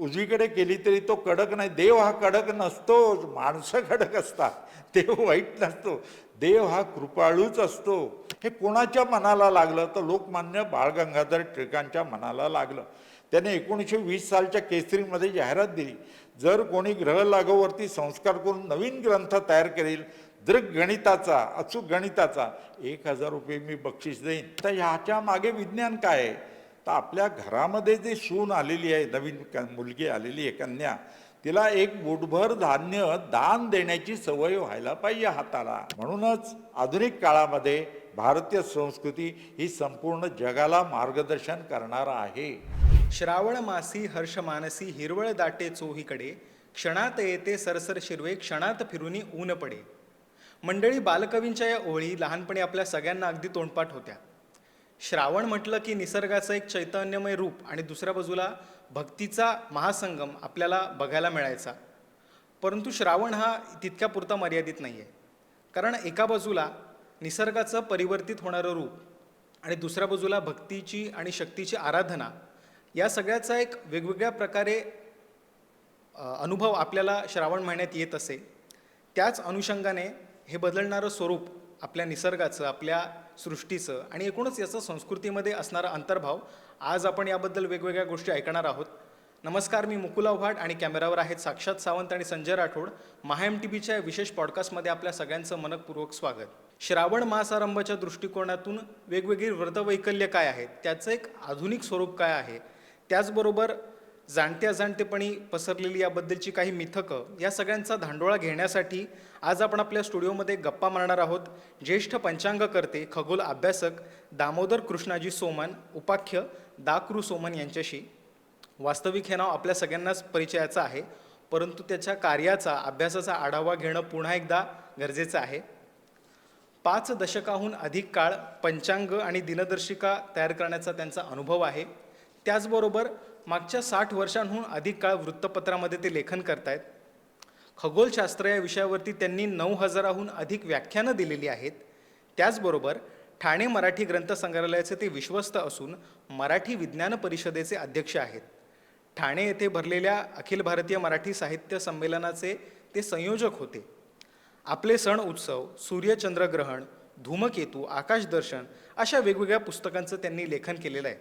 उजवीकडे केली तरी तो कडक नाही. देव हा कडक नसतो, माणसं कडक असतात. देव वाईट नसतो, देव हा कृपाळूच असतो. हे कोणाच्या मनाला लागलं तर लोकमान्य बाळ गंगाधर टिळकांच्या मनाला लागलं. त्याने 1920 सालच्या केसरीमध्ये जाहिरात दिली, जर कोणी ग्रह लागूवरती संस्कार करून नवीन ग्रंथ तयार करेल दृग गणिताचा, अचूक गणिताचा, 1000 रुपये मी बक्षीस देईन. तर ह्याच्या मागे विज्ञान काय आहे? तर आपल्या घरामध्ये जे सून आलेली आहे, नवीन मुलगी आलेली आहे, कन्या, तिला एक मुठभर धान्य दान देण्याची सवय व्हायला पाहिजे हाताला. म्हणूनच आधुनिक काळामध्ये भारतीय संस्कृती ही संपूर्ण जगाला मार्गदर्शन करणार आहे. श्रावण मासी हर्ष मानसी हिरवळ दाटे चोहीकडे, क्षणात येते सरसर शिरवे क्षणात फिरुनी ऊन पडे. मंडळी, बालकवींच्या या ओळी लहानपणी आपल्या सगळ्यांना अगदी तोंडपाठ होत्या. श्रावण म्हटलं की निसर्गाचं एक चैतन्यमय रूप आणि दुसऱ्या बाजूला भक्तीचा महासंगम आपल्याला बघायला मिळायचा. परंतु श्रावण हा तितक्या पुरता मर्यादित नाही आहे. कारण एका बाजूला निसर्गाचं परिवर्तित होणारं रूप आणि दुसऱ्या बाजूला भक्तीची आणि शक्तीची आराधना, या सगळ्याचा एक वेगवेगळ्या प्रकारे अनुभव आपल्याला श्रावण महिन्यात येत असे. त्याच अनुषंगाने हे बदलणारं स्वरूप आपल्या निसर्गाचं, आपल्या सृष्टीचं आणि एकूणच याचं संस्कृतीमध्ये असणारा अंतर्भाव, आज आपण याबद्दल वेगवेगळ्या गोष्टी ऐकणार आहोत. नमस्कार, मी मुकुल आव्हाड आणि कॅमेरावर आहेत साक्षात सावंत आणि संजय राठोड. MyMTVच्या विशेष पॉडकास्टमध्ये आपल्या सगळ्यांचं मनपूर्वक स्वागत. श्रावण मासारंभाच्या दृष्टिकोनातून वेगवेगळी व्रतवैकल्य काय आहेत, त्याचं एक आधुनिक स्वरूप काय आहे, त्याचबरोबर जाणत्या जाणतेपणी पसरलेली याबद्दलची काही मिथकं, या सगळ्यांचा धांडोळा घेण्यासाठी आज आपण आपल्या स्टुडिओमध्ये गप्पा मारणार आहोत ज्येष्ठ पंचांगकर्ते, खगोल अभ्यासक दामोदर कृष्णाजी सोमन, उपाख्य दाकृ सोमन यांच्याशी. वास्तविक हे नाव आपल्या सगळ्यांनाच परिचयाचं आहे, परंतु त्याच्या कार्याचा, अभ्यासाचा आढावा घेणं पुन्हा एकदा गरजेचं आहे. 5 दशकाहून अधिक काळ पंचांग आणि दिनदर्शिका तयार करण्याचा त्यांचा अनुभव आहे. त्याचबरोबर मागच्या 60 वर्षांहून अधिक काळ वृत्तपत्रामध्ये ते लेखन करतायत. खगोलशास्त्र या विषयावरती त्यांनी 9000हून अधिक व्याख्यानं दिलेली आहेत. त्याचबरोबर ठाणे मराठी ग्रंथसंग्रहालयाचे ते विश्वस्त असून मराठी विज्ञान परिषदेचे अध्यक्ष आहेत. ठाणे येथे भरलेल्या अखिल भारतीय मराठी साहित्य संमेलनाचे ते संयोजक होते. आपले सण उत्सव, सूर्यचंद्रग्रहण, धूमकेतू, आकाशदर्शन अशा वेगवेगळ्या पुस्तकांचं त्यांनी लेखन केलेलं आहे.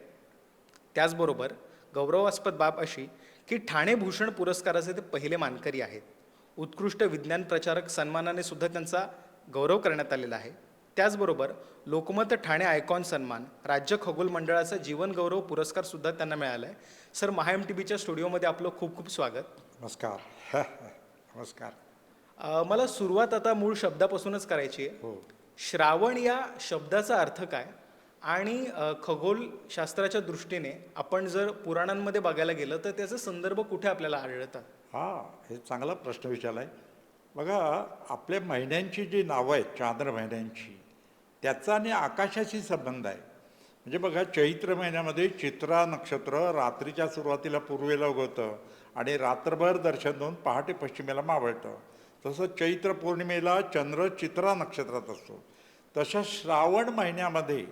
त्याचबरोबर गौरवास्पद बाब अशी की ठाणे भूषण पुरस्काराचे ते पहिले मानकरी आहेत. उत्कृष्ट विज्ञान प्रचारक सन्मानाने सुद्धा त्यांचा गौरव करण्यात आलेला आहे. त्याचबरोबर लोकमत ठाणे आयकॉन सन्मान, राज्य खगोल मंडळाचा जीवन गौरव पुरस्कार सुद्धा त्यांना मिळाला आहे. सर, MyMTVच्या स्टुडिओमध्ये आपलं खूप खूप स्वागत. नमस्कार. नमस्कार. मला सुरुवात आता मूळ शब्दापासूनच करायची आहे. हो. श्रावण या शब्दाचा अर्थ काय आणि खगोलशास्त्राच्या दृष्टीने आपण जर पुराणांमध्ये बघायला गेलं तर त्याचे संदर्भ कुठे आपल्याला आढळतात? हे चांगला प्रश्न विचारला आहे. बघा, आपल्या महिन्यांची जी नावं आहेत, चांद्र महिन्यांची, त्याचा आणि आकाशाशी संबंध आहे. म्हणजे बघा, चैत्र महिन्यामध्ये चित्रा नक्षत्र रात्रीच्या सुरुवातीला पूर्वेला उगवतं आणि रात्रभर दर्शन देऊन पहाटे पश्चिमेला मावळतं. तसं चैत्र पौर्णिमेला चंद्र चित्रा नक्षत्रात असतो. तसं श्रावण महिन्यामध्ये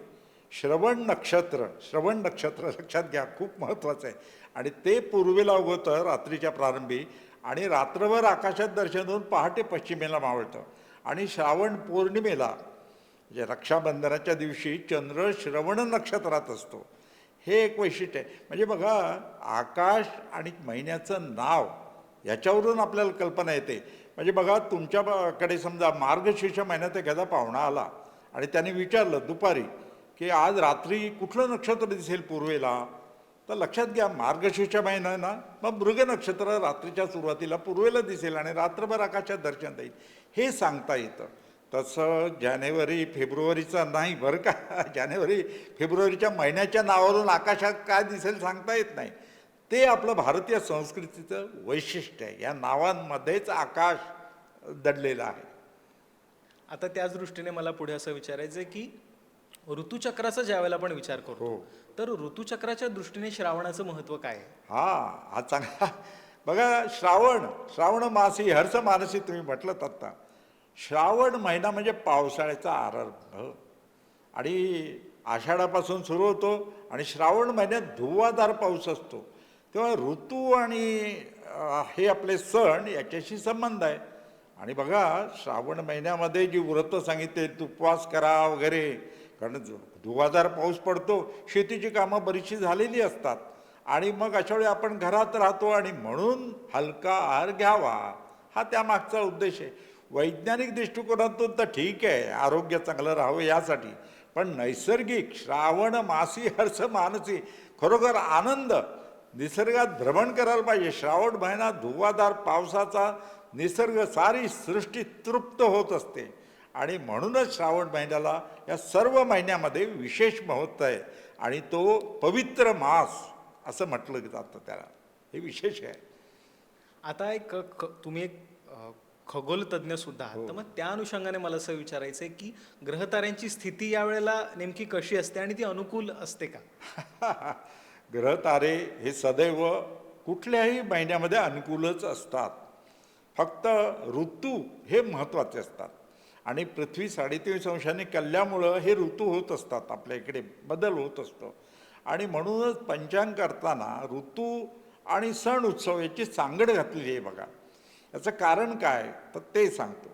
श्रवण नक्षत्र लक्षात घ्या, खूप महत्त्वाचं आहे. आणि ते पूर्वेला उगवतं रात्रीच्या प्रारंभी आणि रात्रभर आकाशात दर्शन देऊन पहाटे पश्चिमेला मावळतं. आणि श्रावण पौर्णिमेला म्हणजे रक्षाबंधनाच्या दिवशी चंद्र श्रवण नक्षत्रात असतो. हे एक वैशिष्ट्य आहे. म्हणजे बघा, आकाश आणि महिन्याचं नाव याच्यावरून आपल्याला कल्पना येते. म्हणजे बघा, तुमच्याकडे समजा मार्गशीर्ष महिन्यात एखादा पाहुणा आला आणि त्याने विचारलं दुपारी की आज रात्री कुठलं नक्षत्र दिसेल पूर्वेला, तर लक्षात घ्या, मार्गशीर्ष महिना ना, मग मृग नक्षत्र रात्रीच्या सुरुवातीला पूर्वेला दिसेल आणि रात्रभर आकाशात दर्शन देईल, हे सांगता येतं. तसं जानेवारी फेब्रुवारीचं नाही बरं का. जानेवारी फेब्रुवारीच्या महिन्याच्या नावावरून आकाशात काय दिसेल सांगता येत नाही. ते आपलं भारतीय संस्कृतीचं वैशिष्ट्य आहे. या नावांमध्येच आकाश दडलेलं आहे. आता त्याच दृष्टीने मला पुढे असं विचारायचं आहे की ऋतुचक्राचा ज्यावेळेला आपण विचार करतो तर ऋतुचक्राच्या दृष्टीने श्रावणाचं महत्त्व काय आहे? हा चांगला. बघा, श्रावण मासी हर्ष मानसी तुम्ही म्हटलं आत्ता. श्रावण महिना म्हणजे पावसाळ्याचा आरंभ आणि आषाढापासून सुरू होतो आणि श्रावण महिन्यात धुव्वाधार पाऊस असतो. तेव्हा ऋतू आणि हे आपले सण याच्याशी संबंध आहे. आणि बघा श्रावण महिन्यामध्ये जी व्रतं सांगितले उपवास करा वगैरे, कारण धुवाधार पाऊस पडतो, शेतीची कामं बरीचशी झालेली असतात आणि मग अशा वेळी आपण घरात राहतो आणि म्हणून हलका आहार घ्यावा, हा त्यामागचा उद्देश आहे. वैज्ञानिक दृष्टिकोनातून तर ठीक आहे, आरोग्य चांगलं राहावं यासाठी, पण नैसर्गिक श्रावण मासी हर्ष मानसी, खरोखर आनंद, निसर्गात भ्रमण करायला पाहिजे. श्रावण महिना धुवाधार पावसाचा, निसर्ग सारी सृष्टी तृप्त होत असते आणि म्हणूनच श्रावण महिन्याला या सर्व महिन्यामध्ये विशेष महत्त्व आहे आणि तो पवित्र मास असं म्हटलं जातं त्याला. हे विशेष आहे. आता तुम्ही एक खगोल तज्ज्ञ सुद्धा आहात, तर मग त्या अनुषंगाने मला असं विचारायचं आहे की ग्रहताऱ्यांची स्थिती यावेळेला नेमकी कशी असते आणि ती अनुकूल असते का? ग्रह तारे हे सदैव कुठल्याही महिन्यामध्ये अनुकूलच असतात. फक्त ऋतू हे महत्त्वाचे असतात आणि पृथ्वी 3.5 अंशांनी कलल्यामुळं हे ऋतू होत असतात, आपल्या इकडे बदल होत असतो. आणि म्हणूनच पंचांग करताना ऋतू आणि सण उत्सव याची सांगड घातलेली आहे. बघा याचं कारण काय, तर ते सांगतो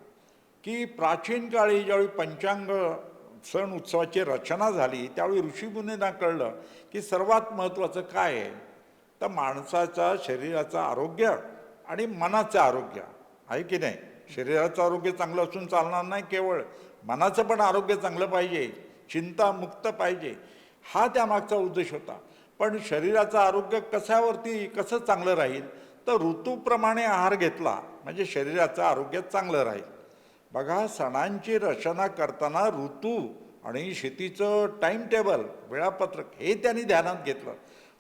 की प्राचीन काळी ज्यावेळी पंचांग सण उत्सवाची रचना झाली त्यावेळी ऋषीमुनींना कळलं की सर्वात महत्त्वाचं काय आहे, तर माणसाच्या शरीराचं आरोग्य आणि मनाचं आरोग्य आहे की नाही. शरीराचं आरोग्य चांगलं असून चालणार नाही, केवळ मनाचं पण आरोग्य चांगलं पाहिजे, चिंतामुक्त पाहिजे, हा त्यामागचा उद्देश होता. पण शरीराचं आरोग्य कसं चांगलं राहील, तर ऋतूप्रमाणे आहार घेतला म्हणजे शरीराचं आरोग्य चांगलं राहील. बघा सणांची रचना करताना ऋतू आणि शेतीचं टाईम टेबल, वेळापत्रक हे त्यांनी ध्यानात घेतलं.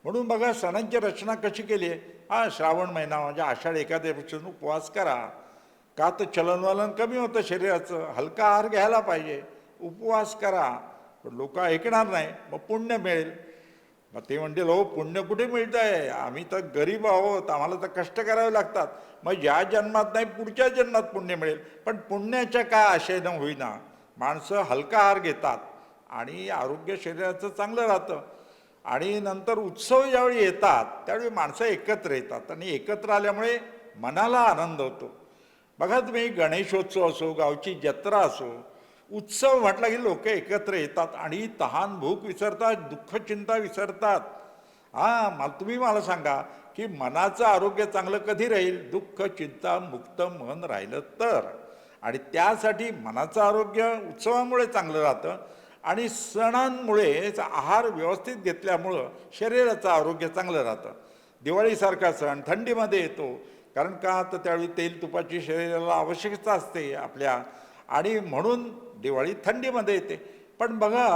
म्हणून बघा सणांची रचना कशी केली आहे. श्रावण महिना म्हणजे आषाढ एकादशीपासून उपवास करा, का तर चलनवलन कमी होतं शरीराचं, हलका आहार घ्यायला पाहिजे, उपवास करा. पण लोक ऐकणार नाही, मग पुण्य मिळेल. मग ते म्हणतील हो पुण्य कुठे मिळतं आहे, आम्ही तर गरीब आहोत, आम्हाला तर कष्ट करावे लागतात. मग या जन्मात नाही पुढच्या जन्मात पुण्य मिळेल. पण पुण्याच्या काय आशेनं होईना माणसं हलका आहार घेतात आणि आरोग्य शरीराचं चांगलं राहतं. आणि नंतर उत्सव ज्यावेळी येतात त्यावेळी माणसं एकत्र येतात आणि एकत्र आल्यामुळे मनाला आनंद होतो. बघा तुम्ही गणेशोत्सव असो, गावची जत्रा असो, उत्सव म्हटला की लोक एकत्र येतात आणि तहान भूक विसरतात, दुःख चिंता विसरतात. तुम्ही मला सांगा की मनाचं आरोग्य चांगलं कधी राहील, दुःख चिंता मुक्त मन राहिलं तर. आणि त्यासाठी मनाचं आरोग्य उत्सवामुळे चांगलं राहतं आणि सणांमुळे आहार व्यवस्थित घेतल्यामुळं शरीराचं आरोग्य चांगलं राहतं. दिवाळीसारखा सण थंडीमध्ये येतो, कारण का तर त्यावेळी तेल तुपाची शरीराला आवश्यकता असते आपल्या, आणि म्हणून दिवाळी थंडीमध्ये येते. पण बघा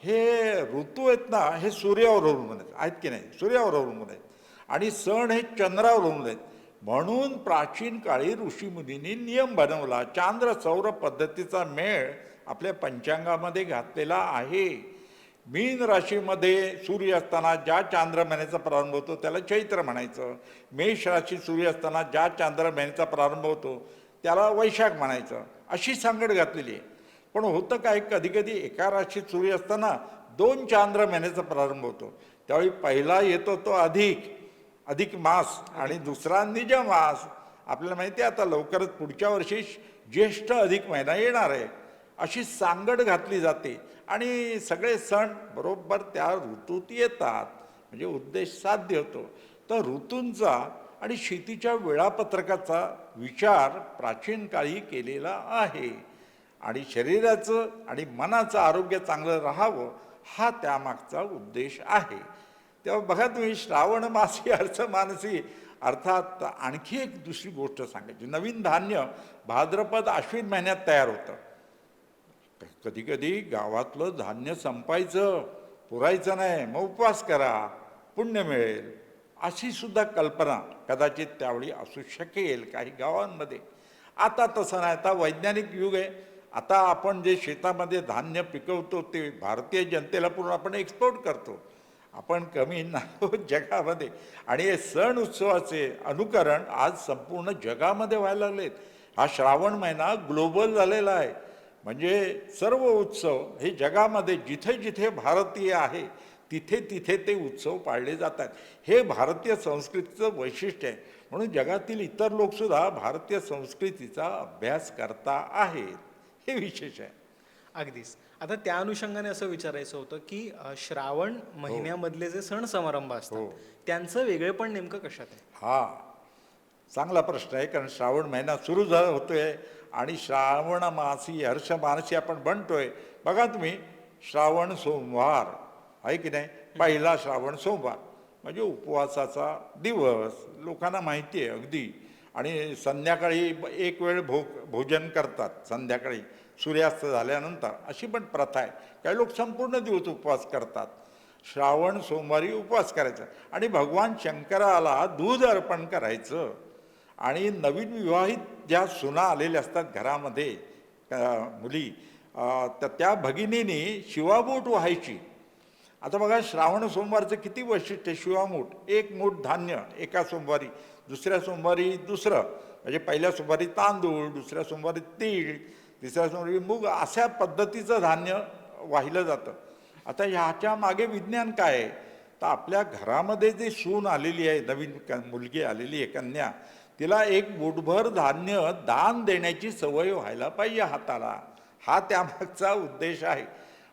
हे ऋतू आहेत ना, हे सूर्यावर अवलंबून आहेत की नाही, सूर्यावर अवलंबून आहेत आणि सण हे चंद्रावर अवलंबून आहेत. म्हणून प्राचीन काळी ऋषीमुनींनी नियम बनवला, चांद्र सौर पद्धतीचा मेळ आपल्या पंचांगामध्ये घातलेला आहे. मीन राशीमध्ये सूर्य असताना ज्या चांद्र महिन्याचा प्रारंभ होतो त्याला चैत्र म्हणायचं. मेष राशी सूर्य असताना ज्या चांद्र महिन्याचा प्रारंभ होतो त्याला वैशाख म्हणायचं. अशी सांगड घातलेली आहे. पण होतं काय, कधीकधी एका राशीत सूर्य असताना 2 चांद्र महिन्याचा प्रारंभ होतो, त्यावेळी पहिला येतो तो अधिक मास आणि दुसरा निज मास. आपल्याला माहिती आहे आता लवकरच पुढच्या वर्षी ज्येष्ठ अधिक महिना येणार आहे. अशी सांगड घातली जाते आणि सगळे सण बरोबर त्या ऋतूत येतात, म्हणजे उद्देश साध्य होतो. तर ऋतूंचा आणि शेतीच्या वेळापत्रकाचा विचार प्राचीन काळी केलेला आहे आणि शरीराचं आणि मनाचं आरोग्य चांगलं राहावं हा त्यामागचा उद्देश आहे. तेव्हा बघा तुम्ही श्रावण मासी हर्ष मानसी, अर्थात आणखी एक दुसरी गोष्ट सांगायची, नवीन धान्य भाद्रपद आश्विन महिन्यात तयार होतं. कधी कधी गावातलं धान्य संपायचं, पुरायचं नाही, मग उपवास करा, पुण्य मिळेल, अशी सुद्धा कल्पना कदाचित त्यावेळी असू शकेल काही गावांमध्ये. आता तसं नाही, आता वैज्ञानिक युग आहे. आता आपण जे शेतामध्ये धान्य पिकवतो ते भारतीय जनतेला पूर्ण आपण एक्सपोर्ट करतो. आपण कमी नाही जगामध्ये. आणि हे सण उत्सवाचे अनुकरण आज संपूर्ण जगामध्ये व्हायला लागलेत. हा श्रावण महिना ग्लोबल झालेला आहे, म्हणजे सर्व उत्सव हे जगामध्ये जिथे जिथे भारतीय आहे तिथे तिथे ते उत्सव पाळले जातात. हे भारतीय संस्कृतीचं वैशिष्ट्य आहे. म्हणून जगातील इतर लोकसुद्धा भारतीय संस्कृतीचा अभ्यास करता आहेत. हे विशेष आहे. अगदीच. आता त्या अनुषंगाने असं विचारायचं होतं की श्रावण महिन्यामधले जे सण समारंभ हो. असतात त्यांचं वेगळेपण नेमकं कशात आहे? हा चांगला प्रश्न आहे. कारण श्रावण महिना सुरू होतोय आणि श्रावण मासी हर्ष मानसी आपण म्हणतोय. बघा तुम्ही, श्रावण सोमवार आहे की नाही, पहिला श्रावण सोमवार म्हणजे उपवासाचा दिवस, लोकांना माहिती आहे अगदी. आणि संध्याकाळी एक वेळ भोजन करतात, संध्याकाळी सूर्यास्त झाल्यानंतर, अशी पण प्रथा आहे. काही लोक संपूर्ण दिवस उपवास करतात. श्रावण सोमवारी उपवास करायचा आणि भगवान शंकराला दूध अर्पण करायचं. आणि नवीन विवाहित ज्या सुना आलेल्या असतात घरामध्ये, मुली, तर त्या भगिनीने शिवामूठ व्हायची. आता बघा, श्रावण सोमवारचं किती वैशिष्ट्य. शिवामूठ, एक मूठ धान्य एका सोमवारी, दुसऱ्या सोमवारी दुसरं, म्हणजे पहिल्या सोमवारी तांदूळ, दुसऱ्या सोमवारी तीळ, तिसऱ्या सोमवारी मूग, अशा पद्धतीचं धान्य वाहिलं जातं. आता ह्याच्या मागे विज्ञान काय आहे? तर आपल्या घरामध्ये जी सून आलेली आहे, नवीन मुलगी आलेली आहे, कन्या, तिला एक मूठभर धान्य दान देण्याची सवय व्हायला पाहिजे हाताला. हा त्यामागचा उद्देश आहे.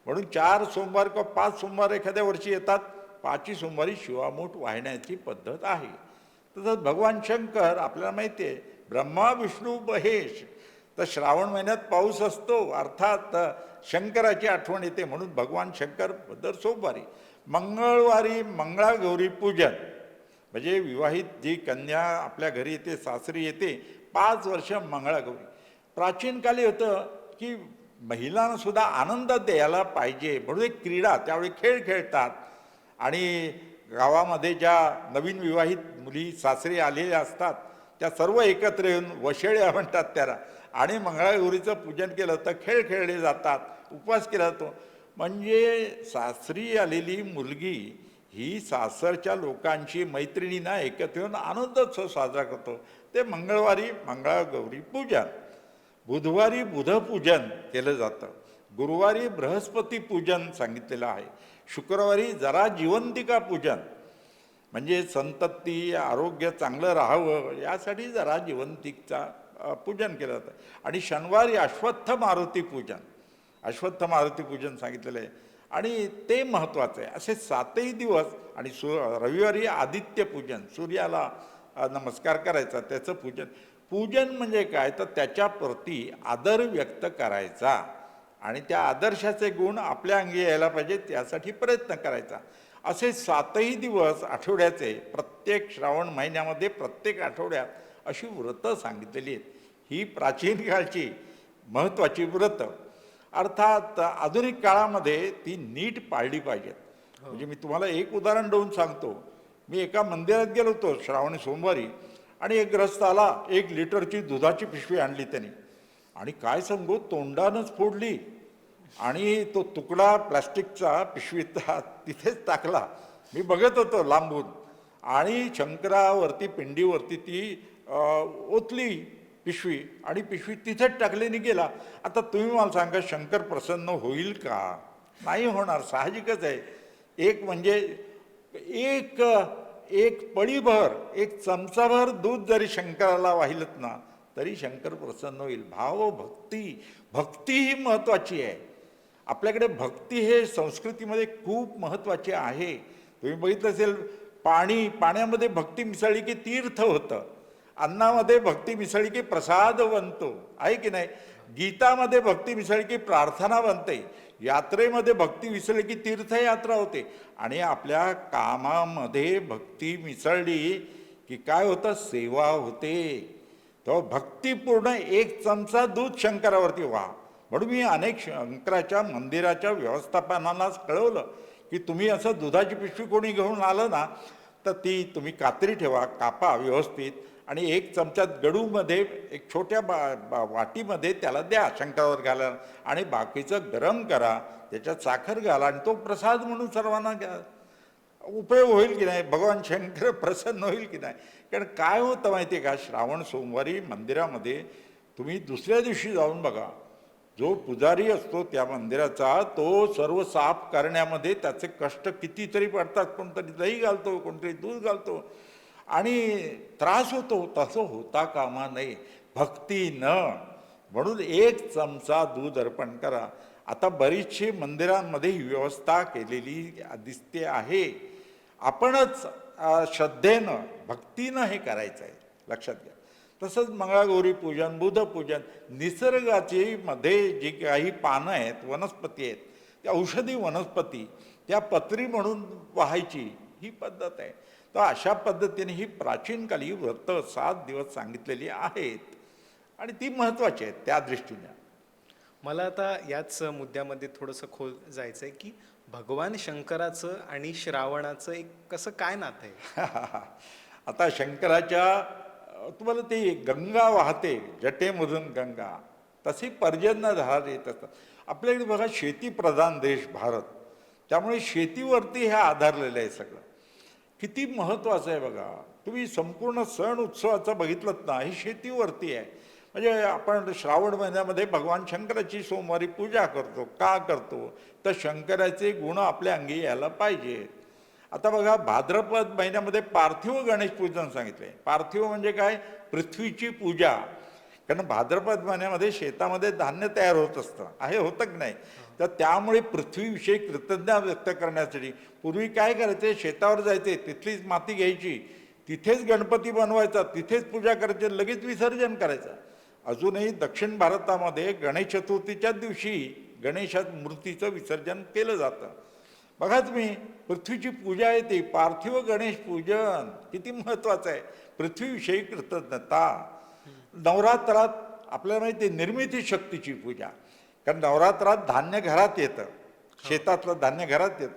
म्हणून 4 सोमवार किंवा 5 सोमवार एखाद्या वर्षी येतात, 5ही सोमवारी शिवामूठ वाहण्याची पद्धत आहे. तसंच भगवान शंकर, आपल्याला माहिती आहे, ब्रह्मा विष्णू महेश. तर श्रावण महिन्यात पाऊस असतो, अर्थात शंकराची आठवण येते. म्हणून भगवान शंकर दर सोमवारी. मंगळवारी मंगळागौरी पूजन, म्हणजे विवाहित जी कन्या आपल्या घरी येते, सासरी येते, 5 वर्ष मंगळागौरी. प्राचीन काली होतं की महिलांना सुद्धा आनंद द्यायला पाहिजे म्हणून एक क्रीडा, त्यावेळी खेळ खेळतात. आणि गावामध्ये ज्या नवीन विवाहित मुली सासरी आलेल्या असतात त्या सर्व एकत्र येऊन वशेळ्या म्हणतात त्याला, आणि मंगळागौरीचं पूजन केलं तर खेळ खेळले जातात, उपवास केला जातो. म्हणजे सासरी आलेली मुलगी ही सासरच्या लोकांची, मैत्रिणींना एकत्र येऊन आनंदोत्सव साजरा करतो. ते मंगळवारी मंगळागौरी पूजन, बुधवारी बुधपूजन केलं जातं, गुरुवारी बृहस्पती पूजन सांगितलेलं आहे, शुक्रवारी जरा जिवंतिका पूजन, म्हणजे संतती आरोग्य चांगलं राहावं यासाठी जरा जिवंतिकचा पूजन केलं जातं. आणि शनिवारी अश्वत्थ मारुती पूजन, अश्वत्थ मारुती पूजन सांगितलेलं आहे आणि ते महत्त्वाचं आहे. असे 7ही दिवस. आणि रविवारी आदित्य पूजन, सूर्याला नमस्कार करायचा, त्याचं पूजन. पूजन म्हणजे काय, तर त्याच्याप्रती आदर व्यक्त करायचा आणि त्या आदर्शाचे गुण आपल्या अंगी यायला पाहिजे त्यासाठी प्रयत्न करायचा. असे 7ही दिवस आठवड्याचे, प्रत्येक श्रावण महिन्यामध्ये प्रत्येक आठवड्यात अशी व्रतं सांगितलेली आहेत. ही प्राचीन काळची महत्त्वाची व्रतं. अर्थात आधुनिक काळामध्ये ती नीट पाळली पाहिजेत. म्हणजे मी तुम्हाला एक उदाहरण देऊन सांगतो. मी एका मंदिरात गेलो होतो श्रावणी सोमवारी, आणि एक ग्रस्त आला, 1 लिटरची दुधाची पिशवी आणली त्याने, आणि काय सांगू, तोंडानंच फोडली आणि तो तुकडा प्लास्टिकचा पिशवीत तिथेच टाकला. मी बघत होतो लांबून, आणि शंकरावरती, पिंडीवरती ती ओतली पिशवी, आणि पिशवी तिथेच टाकल्याने गेला. आता तुम्ही मला सांगा, शंकर प्रसन्न होईल का? नाही होणार, साहजिकच आहे. एक म्हणजे एक पळीभर, एक चमचाभर दूध जरी शंकराला वाहिलत ना, तरी शंकर प्रसन्न होईल. भाव, भक्ती ही महत्त्वाची आहे. आपल्याकडे भक्ती हे संस्कृतीमध्ये खूप महत्त्वाचे आहे. तुम्ही बघितलं असेल, पाण्यामध्ये भक्ती मिसळली की तीर्थ होतं, अन्नामध्ये भक्ती मिसळली की प्रसाद बनतो, आहे की नाही? गीतामध्ये भक्ती मिसळली की प्रार्थना बनते, यात्रेमध्ये भक्ती मिसळली की तीर्थयात्रा होते, आणि आपल्या कामामध्ये भक्ती मिसळली की काय होतं, सेवा होते. तो भक्तिपूर्ण 1 चमचा दूध शंकरावरती व्हा. म्हणून मी अनेक शंकराच्या मंदिराच्या व्यवस्थापनांनाच कळवलं की तुम्ही असं दुधाची पिशवी कोणी घेऊन आलं ना, तर ती तुम्ही कात्री ठेवा, कापा व्यवस्थित, आणि 1 चमचा गडूमध्ये, एक छोट्या वाटीमध्ये त्याला द्या शंकरावर घाला, आणि बाकीचं गरम करा, त्याच्यात साखर घाला, आणि तो प्रसाद म्हणून सर्वांना घ्या. उपयोग होईल की नाही, भगवान शंकर प्रसन्न होईल की नाही. कारण काय होतं माहिती आहे का, श्रावण सोमवारी मंदिरामध्ये तुम्ही दुसऱ्या दिवशी जाऊन बघा, जो पुजारी असतो त्या मंदिराचा तो सर्व साफ करण्यामध्ये त्याचे कष्ट कितीतरी पडतात. कोणतरी दही घालतो, कोणतरी दूध घालतो आणि त्रास होतो. तसं होता कामा नये भक्तीनं. म्हणून 1 चमचा दूध अर्पण करा. आता बरीचशी मंदिरांमध्ये ही व्यवस्था केलेली दिसते आहे. आपणच श्रद्धेनं भक्तीनं हे करायचं आहे, लक्षात घ्या. तसंच मंगळागौरी पूजन, बुधपूजन, निसर्गाची मध्ये जी काही पानं आहेत, वनस्पती आहेत, त्या औषधी वनस्पती त्या पत्री म्हणून वाहायची ही पद्धत आहे. तर अशा पद्धतीने ही प्राचीनकाली व्रत 7 दिवस सांगितलेली आहेत आणि ती महत्त्वाची आहेत त्या दृष्टीने. मला आता याच मुद्द्यामध्ये थोडंसं खोल जायचं आहे की भगवान शंकराचं आणि श्रावणाचं एक कसं काय नातं आहे? आता शंकराच्या तुम्हाला ते गंगा वाहते जटेमधून गंगा, तशी पर्जन्यधार येत असतात. आपल्याकडे बघा शेतीप्रधान देश भारत, त्यामुळे शेतीवरती हे आधारलेलं आहे सगळं. किती महत्त्वाचं आहे बघा. तुम्ही संपूर्ण सण उत्सवाचं बघितलं ना, हे शेतीवरती आहे. म्हणजे आपण श्रावण महिन्यामध्ये भगवान शंकराची सोमवारी पूजा करतो. का करतो? तर शंकराचे गुण आपल्या अंगी यायला पाहिजे. आता बघा भाद्रपद महिन्यामध्ये पार्थिव गणेश पूजन सांगितले. पार्थिव म्हणजे काय? पृथ्वीची पूजा. कारण भाद्रपद महिन्यामध्ये शेतामध्ये धान्य तयार होत असतं, आहे होतं की नाही? तर त्यामुळे पृथ्वीविषयी कृतज्ञता व्यक्त करण्यासाठी पूर्वी काय करायचे? शेतावर जायचे, तिथलीच माती घ्यायची, तिथेच गणपती बनवायचा, तिथेच पूजा करायची, लगेच विसर्जन करायचं. अजूनही दक्षिण भारतामध्ये गणेश चतुर्थीच्याच दिवशी गणेशा मूर्तीचं विसर्जन केलं जातं. बघा तुम्ही, पृथ्वीची पूजा येते, पार्थिव गणेश पूजन किती महत्त्वाचं आहे. पृथ्वीविषयी कृतज्ञता. नवरात्रात आपल्याला माहिती आहे निर्मिती शक्तीची पूजा. कारण नवरात्रात धान्य घरात येतं, शेतातलं धान्य घरात येतं.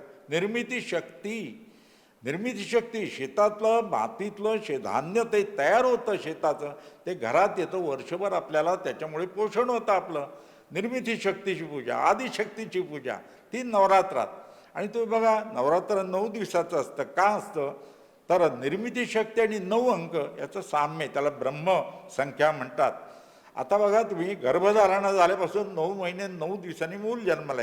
निर्मिती शक्ती शेतातलं मातीतलं धान्य ते तयार होतं शेताचं, ते घरात येतं. वर्षभर आपल्याला त्याच्यामुळे पोषण होतं आपलं. निर्मिती शक्तीची पूजा, आदिशक्तीची पूजा ती नवरात्रात. आणि तुम्ही बघा नवरात्र 9 दिवसाचं असतं. का असतं? तर निर्मिती शक्ती आणि 9 अंक याचं साम्य, त्याला ब्रह्म संख्या म्हणतात. आता बघा तुम्ही गर्भधारणा झाल्यापासून 9 महिने 9 दिवसांनी मूल जन्माला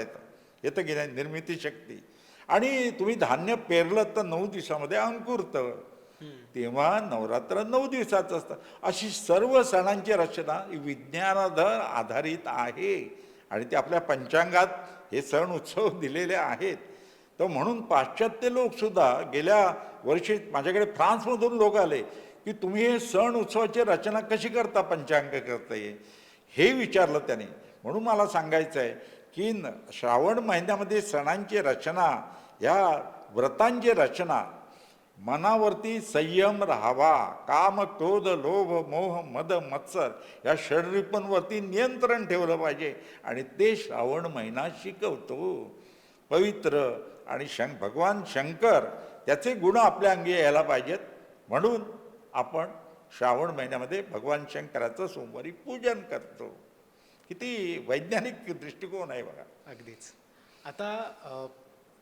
येतं की नाही? निर्मिती शक्ती. आणि तुम्ही धान्य पेरलं तर 9 दिवसामध्ये अंकुरतं. तेव्हा नवरात्र 9 दिवसाचं असतं. अशी सर्व सणांची रचना विज्ञानावर आधारित आहे आणि ते आपल्या पंचांगात हे सण उत्सव दिलेले आहेत. तर म्हणून पाश्चात्य लोकसुद्धा गेल्या वर्षी माझ्याकडे फ्रान्समधून लोक आले की तुम्ही हे सण उत्सवाची रचना कशी करता, पंचांग करता हे विचारलं त्याने. म्हणून मला सांगायचं आहे की श्रावण महिन्यामध्ये सणांची रचना, या व्रतांची रचना, मनावरती संयम राहावा, काम क्रोध लोभ मोह मद मत्सर या षड्रिपूंवरती नियंत्रण ठेवलं पाहिजे. आणि ते श्रावण महिना शिकवतो. पवित्र आणि भगवान शंकर त्याचे गुण आपल्या अंगी यायला पाहिजेत. म्हणून आपण श्रावण महिन्यामध्ये भगवान शंकराचं सोमवारी पूजन करतो. किती वैज्ञानिक दृष्टिकोन आहे बघा. अगदीच. आता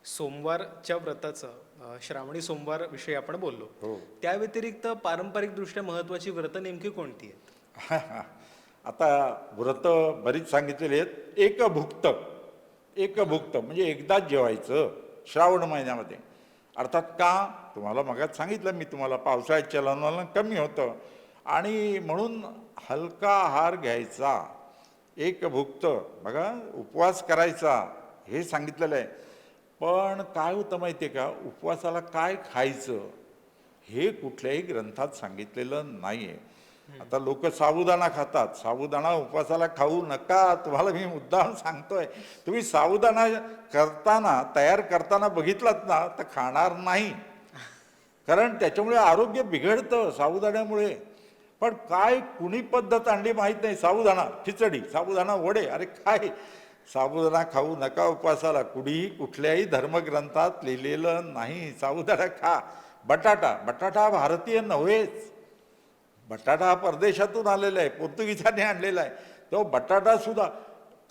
सोमवारच्या व्रताचं श्रावणी सोमवार विषयी आपण बोललो. हो. त्या व्यतिरिक्त पारंपरिकदृष्ट्या महत्त्वाची व्रतं नेमकी कोणती आहेत? आता व्रत बरीच सांगितलेली आहेत. एकभुक्त म्हणजे एकदाच जेवायचं श्रावण महिन्यामध्ये. अर्थात का? तुम्हाला मगात सांगितलं मी तुम्हाला, पावसाळ्यात चलनवलन कमी होतं आणि म्हणून हलका आहार घ्यायचा. एकभुक्त बघा, उपवास करायचा हे सांगितलेलं आहे. पण काय होतं माहिती आहे का? उपवासाला काय खायचं हे कुठल्याही ग्रंथात सांगितलेलं नाही आहे. आता लोक साबुदाणा खातात. साबुदाणा उपवासाला खाऊ नका. तुम्हाला मी मुद्दाम सांगतोय, तुम्ही साबुदाणा तयार करताना बघितलात ना तर खाणार नाही, कारण त्याच्यामुळे आरोग्य बिघडतं साबुदाण्यामुळे. पण काय कुणी पद्धत आणली माहीत नाही. साबुदाणा खिचडी, साबुदाणा वडे, अरे काय साबुदाणा खाऊ नका उपवासाला, कुठल्याही धर्मग्रंथात लिहिलेलं नाही. साबुदाणा खा. बटाटा भारतीय नव्हेच. बटाटा हा परदेशातून आलेला आहे, पोर्तुगीजांनी आणलेला आहे. तो बटाटा सुद्धा,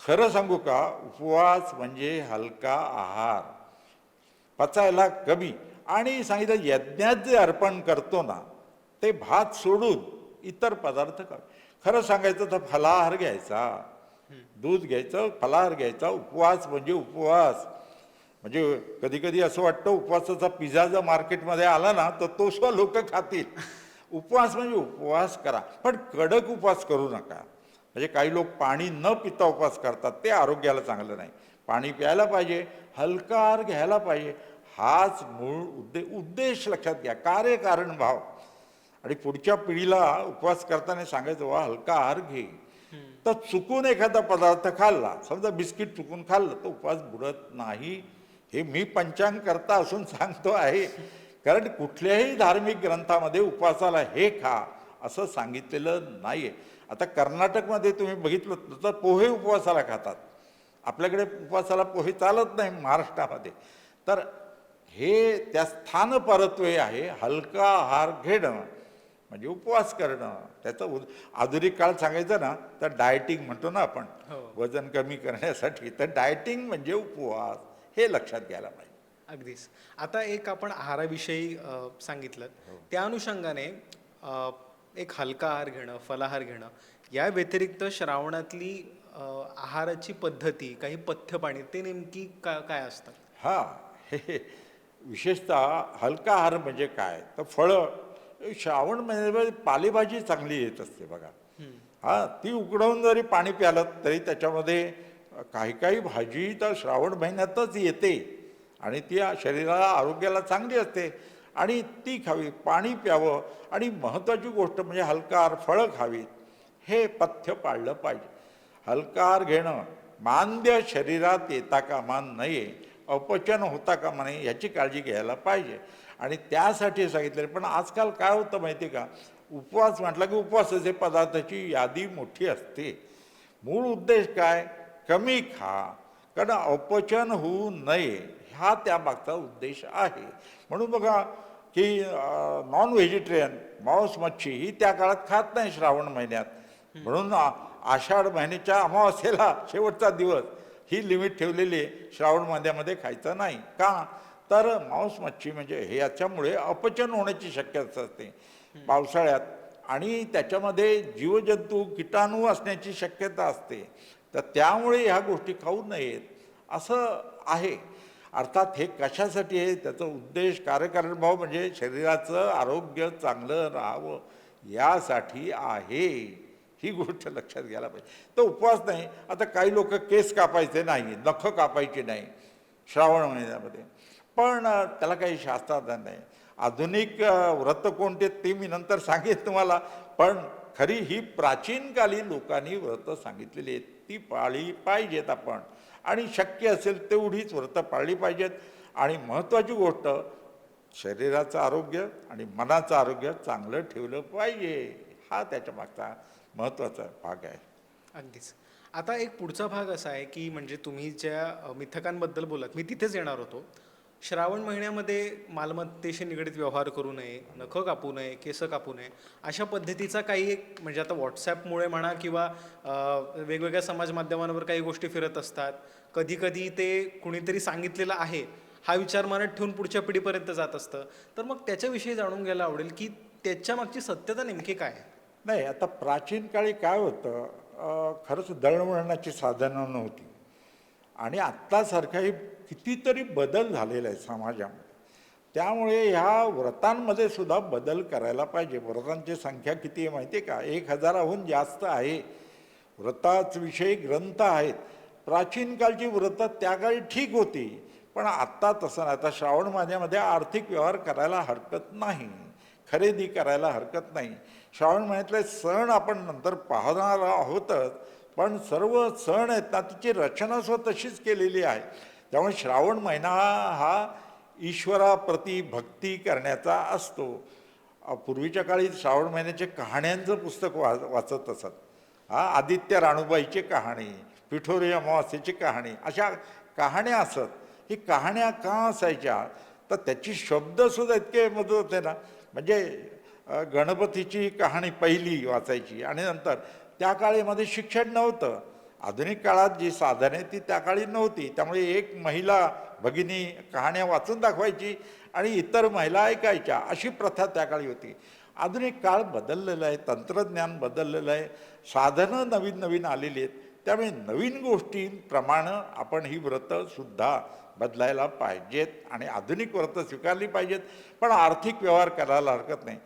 खरं सांगू का, उपवास म्हणजे हलका आहार, पचायला कमी. आणि सांगितलं यज्ञात जे अर्पण करतो ना ते भात सोडून इतर पदार्थ खरं सांगायचं तर फलाहार घ्यायचा. दूध घ्यायचं, फलाहार घ्यायचा. उपवास म्हणजे उपवास. म्हणजे कधी कधी असं वाटतं उपवासाचा पिझ्झा जर मार्केटमध्ये आला ना तर तो सुद्धा लोक खातील. उपवास म्हणजे उपवास करा, पण कडक उपवास करू नका. म्हणजे काही लोक पाणी न पिता उपवास करतात, ते आरोग्याला चांगलं नाही. पाणी प्यायला पाहिजे, हलका आहार घ्यायला पाहिजे. हाच मूळ उद्देश लक्षात घ्या, कार्यकारण भाव. आणि पुढच्या पिढीला उपवास करताना सांगायचं वा हलका आहार घे. तर चुकून एखादा पदार्थ खाल्ला, समजा बिस्किट चुकून खाल्लं, तर उपवास बुडत नाही. हे मी पंचांग करता असून सांगतो आहे. कारण कुठल्याही धार्मिक ग्रंथामध्ये उपवासाला हे खा असं सांगितलेलं नाही आहे. आता कर्नाटकमध्ये तुम्ही बघितलं तर पोहे उपवासाला खातात. आपल्याकडे उपवासाला पोहे चालत नाही महाराष्ट्रामध्ये. तर हे त्या स्थानपरत्वे आहे. हलका आहार घेणं म्हणजे उपवास करणं. त्याचं आधुनिक काळ सांगायचं ना तर डायटिंग म्हणतो ना आपण, वजन कमी करण्यासाठी. तर डायटिंग म्हणजे उपवास, हे लक्षात घ्यायला पाहिजे. अगदीच. आता एक आपण आहाराविषयी सांगितलं, त्या अनुषंगाने एक हलका आहार घेणं, फलाहार घेणं, या व्यतिरिक्त श्रावणातली आहाराची पद्धती, काही पथ्यपाणी, ते नेमकी काय असतात? हा, हे विशेषतः हलका आहार म्हणजे काय तर फळं. श्रावण महिन्यामध्ये पालेभाजी चांगली येत असते बघा. हा, ती उकडवून जरी पाणी प्यालं तरी त्याच्यामध्ये काही काही भाजी तर श्रावण महिन्यातच येते आणि ती शरीराला आरोग्याला चांगली असते आणि ती खावी, पाणी प्यावं. आणि महत्त्वाची गोष्ट म्हणजे हलका आहार, फळं खावीत, हे पथ्य पाळलं पाहिजे. हलका आहार घेणं, मांद्य शरीरात येता कामा नये, अपचन होता कामा नये, याची काळजी घ्यायला पाहिजे. आणि त्यासाठी सांगितलेलं. पण आजकाल काय होतं माहिती आहे का, उपवास म्हटला की उपवासाचे पदार्थाची यादी मोठी असते. मूळ उद्देश काय, कमी खा, कारण अपचन होऊ नये, हा त्यामागचा उद्देश आहे. म्हणून बघा की नॉन व्हेजिटेरियन, मांस मच्छी ही त्या काळात खात नाही श्रावण महिन्यात. म्हणून आषाढ महिन्याच्या अमावास्येला शेवटचा दिवस ही लिमिट ठेवलेली आहे, श्रावण महिन्यामध्ये खायचं नाही. का तर मांस मच्छी म्हणजे हे याच्यामुळे अपचन होण्याची शक्यता असते पावसाळ्यात, आणि त्याच्यामध्ये जीवजंतू किटाणू असण्याची शक्यता असते. तर त्यामुळे ह्या गोष्टी खाऊ नयेत असं आहे. अर्थात हे कशासाठी आहे, त्याचा उद्देश कार्यकारणभाव म्हणजे शरीराचं आरोग्य चांगलं राहावं यासाठी आहे. ही गोष्ट लक्षात घ्यायला पाहिजे. तर उपवास नाही. आता काही लोक केस कापायचे नाही, नखं कापायची नाही श्रावण महिन्यामध्ये, पण त्याला काही शास्त्राधार नाही. आधुनिक व्रत कोणते ते मी नंतर सांगेन तुम्हाला, पण खरी ही प्राचीनकालीन लोकांनी व्रत सांगितलेली आहेत, ती पाळली पाहिजेत आपण. आणि शक्य असेल तेवढीच व्रतं पाळली पाहिजेत. आणि महत्त्वाची गोष्ट, शरीराचं आरोग्य आणि मनाचं आरोग्य चांगलं ठेवलं पाहिजे, हा त्याच्या मागचा महत्त्वाचा भाग आहे. अगदीच. आता एक पुढचा भाग असा आहे की म्हणजे तुम्ही ज्या मिथकांबद्दल बोलत, मी तिथेच येणार होतो. श्रावण महिन्यामध्ये मालमत्तेशी निगडीत व्यवहार करू नये, नखं कापू नये, केस कापू नये, अशा पद्धतीचा काही एक म्हणजे आता व्हॉट्सॲपमुळे म्हणा किंवा वेगवेगळ्या समाज माध्यमांवर काही गोष्टी फिरत असतात. कधी कधी ते कुणीतरी सांगितलेलं आहे हा विचार मनात ठेवून पुढच्या पिढीपर्यंत जात असतं. तर मग त्याच्याविषयी जाणून घ्यायला आवडेल की त्याच्या मागची सत्यता नेमकी काय आहे? नाही, आता प्राचीन काळी काय होतं, खरंच दळणवळणाची साधनं नव्हती. आणि आत्तासारखाही कितीतरी बदल झालेला आहे समाजामध्ये. त्यामुळे ह्या व्रतांमध्ये सुद्धा बदल करायला पाहिजे. व्रतांची संख्या किती आहे माहिती आहे का, 1000हून जास्त आहे. व्रताच विषयी ग्रंथ आहेत. प्राचीन काळची व्रतं त्या काळी ठीक होती, पण आत्ता तसं नाही. आता श्रावण महिन्यामध्ये आर्थिक व्यवहार करायला हरकत नाही, खरेदी करायला हरकत नाही. श्रावण महिन्यातले सण आपण नंतर पाहणार आहोतच, पण सर्व सण आहेत ना, तिची रचना सुद्धा तशीच केलेली आहे. त्यामुळे श्रावण महिना हा ईश्वराप्रती भक्ती करण्याचा असतो. पूर्वीच्या काळी श्रावण महिन्याचे कहाण्यांचं पुस्तक वाचत असत. आदित्य राणूबाईची कहाणी, पिठोरी अमावास्येची कहाणी, अशा कहाण्या असत. ही कहाण्या का असायच्या तर त्याची शब्दसुद्धा इतके मदत होते ना. म्हणजे गणपतीची कहाणी पहिली वाचायची आणि नंतर त्या काळामध्ये शिक्षण नव्हतं. आधुनिक काळात जी साधने आहे ती त्या काळी नव्हती. त्यामुळे एक महिला भगिनी कहाण्या वाचून दाखवायची आणि इतर महिला ऐकायच्या, अशी प्रथा त्या काळी होती. आधुनिक काळ बदललेला आहे, तंत्रज्ञान बदललेलं आहे, साधनं नवीन नवीन आलेली आहेत. त्यामुळे नवीन गोष्टींप्रमाणे आपण ही व्रतं सुद्धा बदलायला पाहिजेत आणि आधुनिक व्रतं स्वीकारली पाहिजेत, पण आर्थिक व्यवहार करायला हरकत नाही.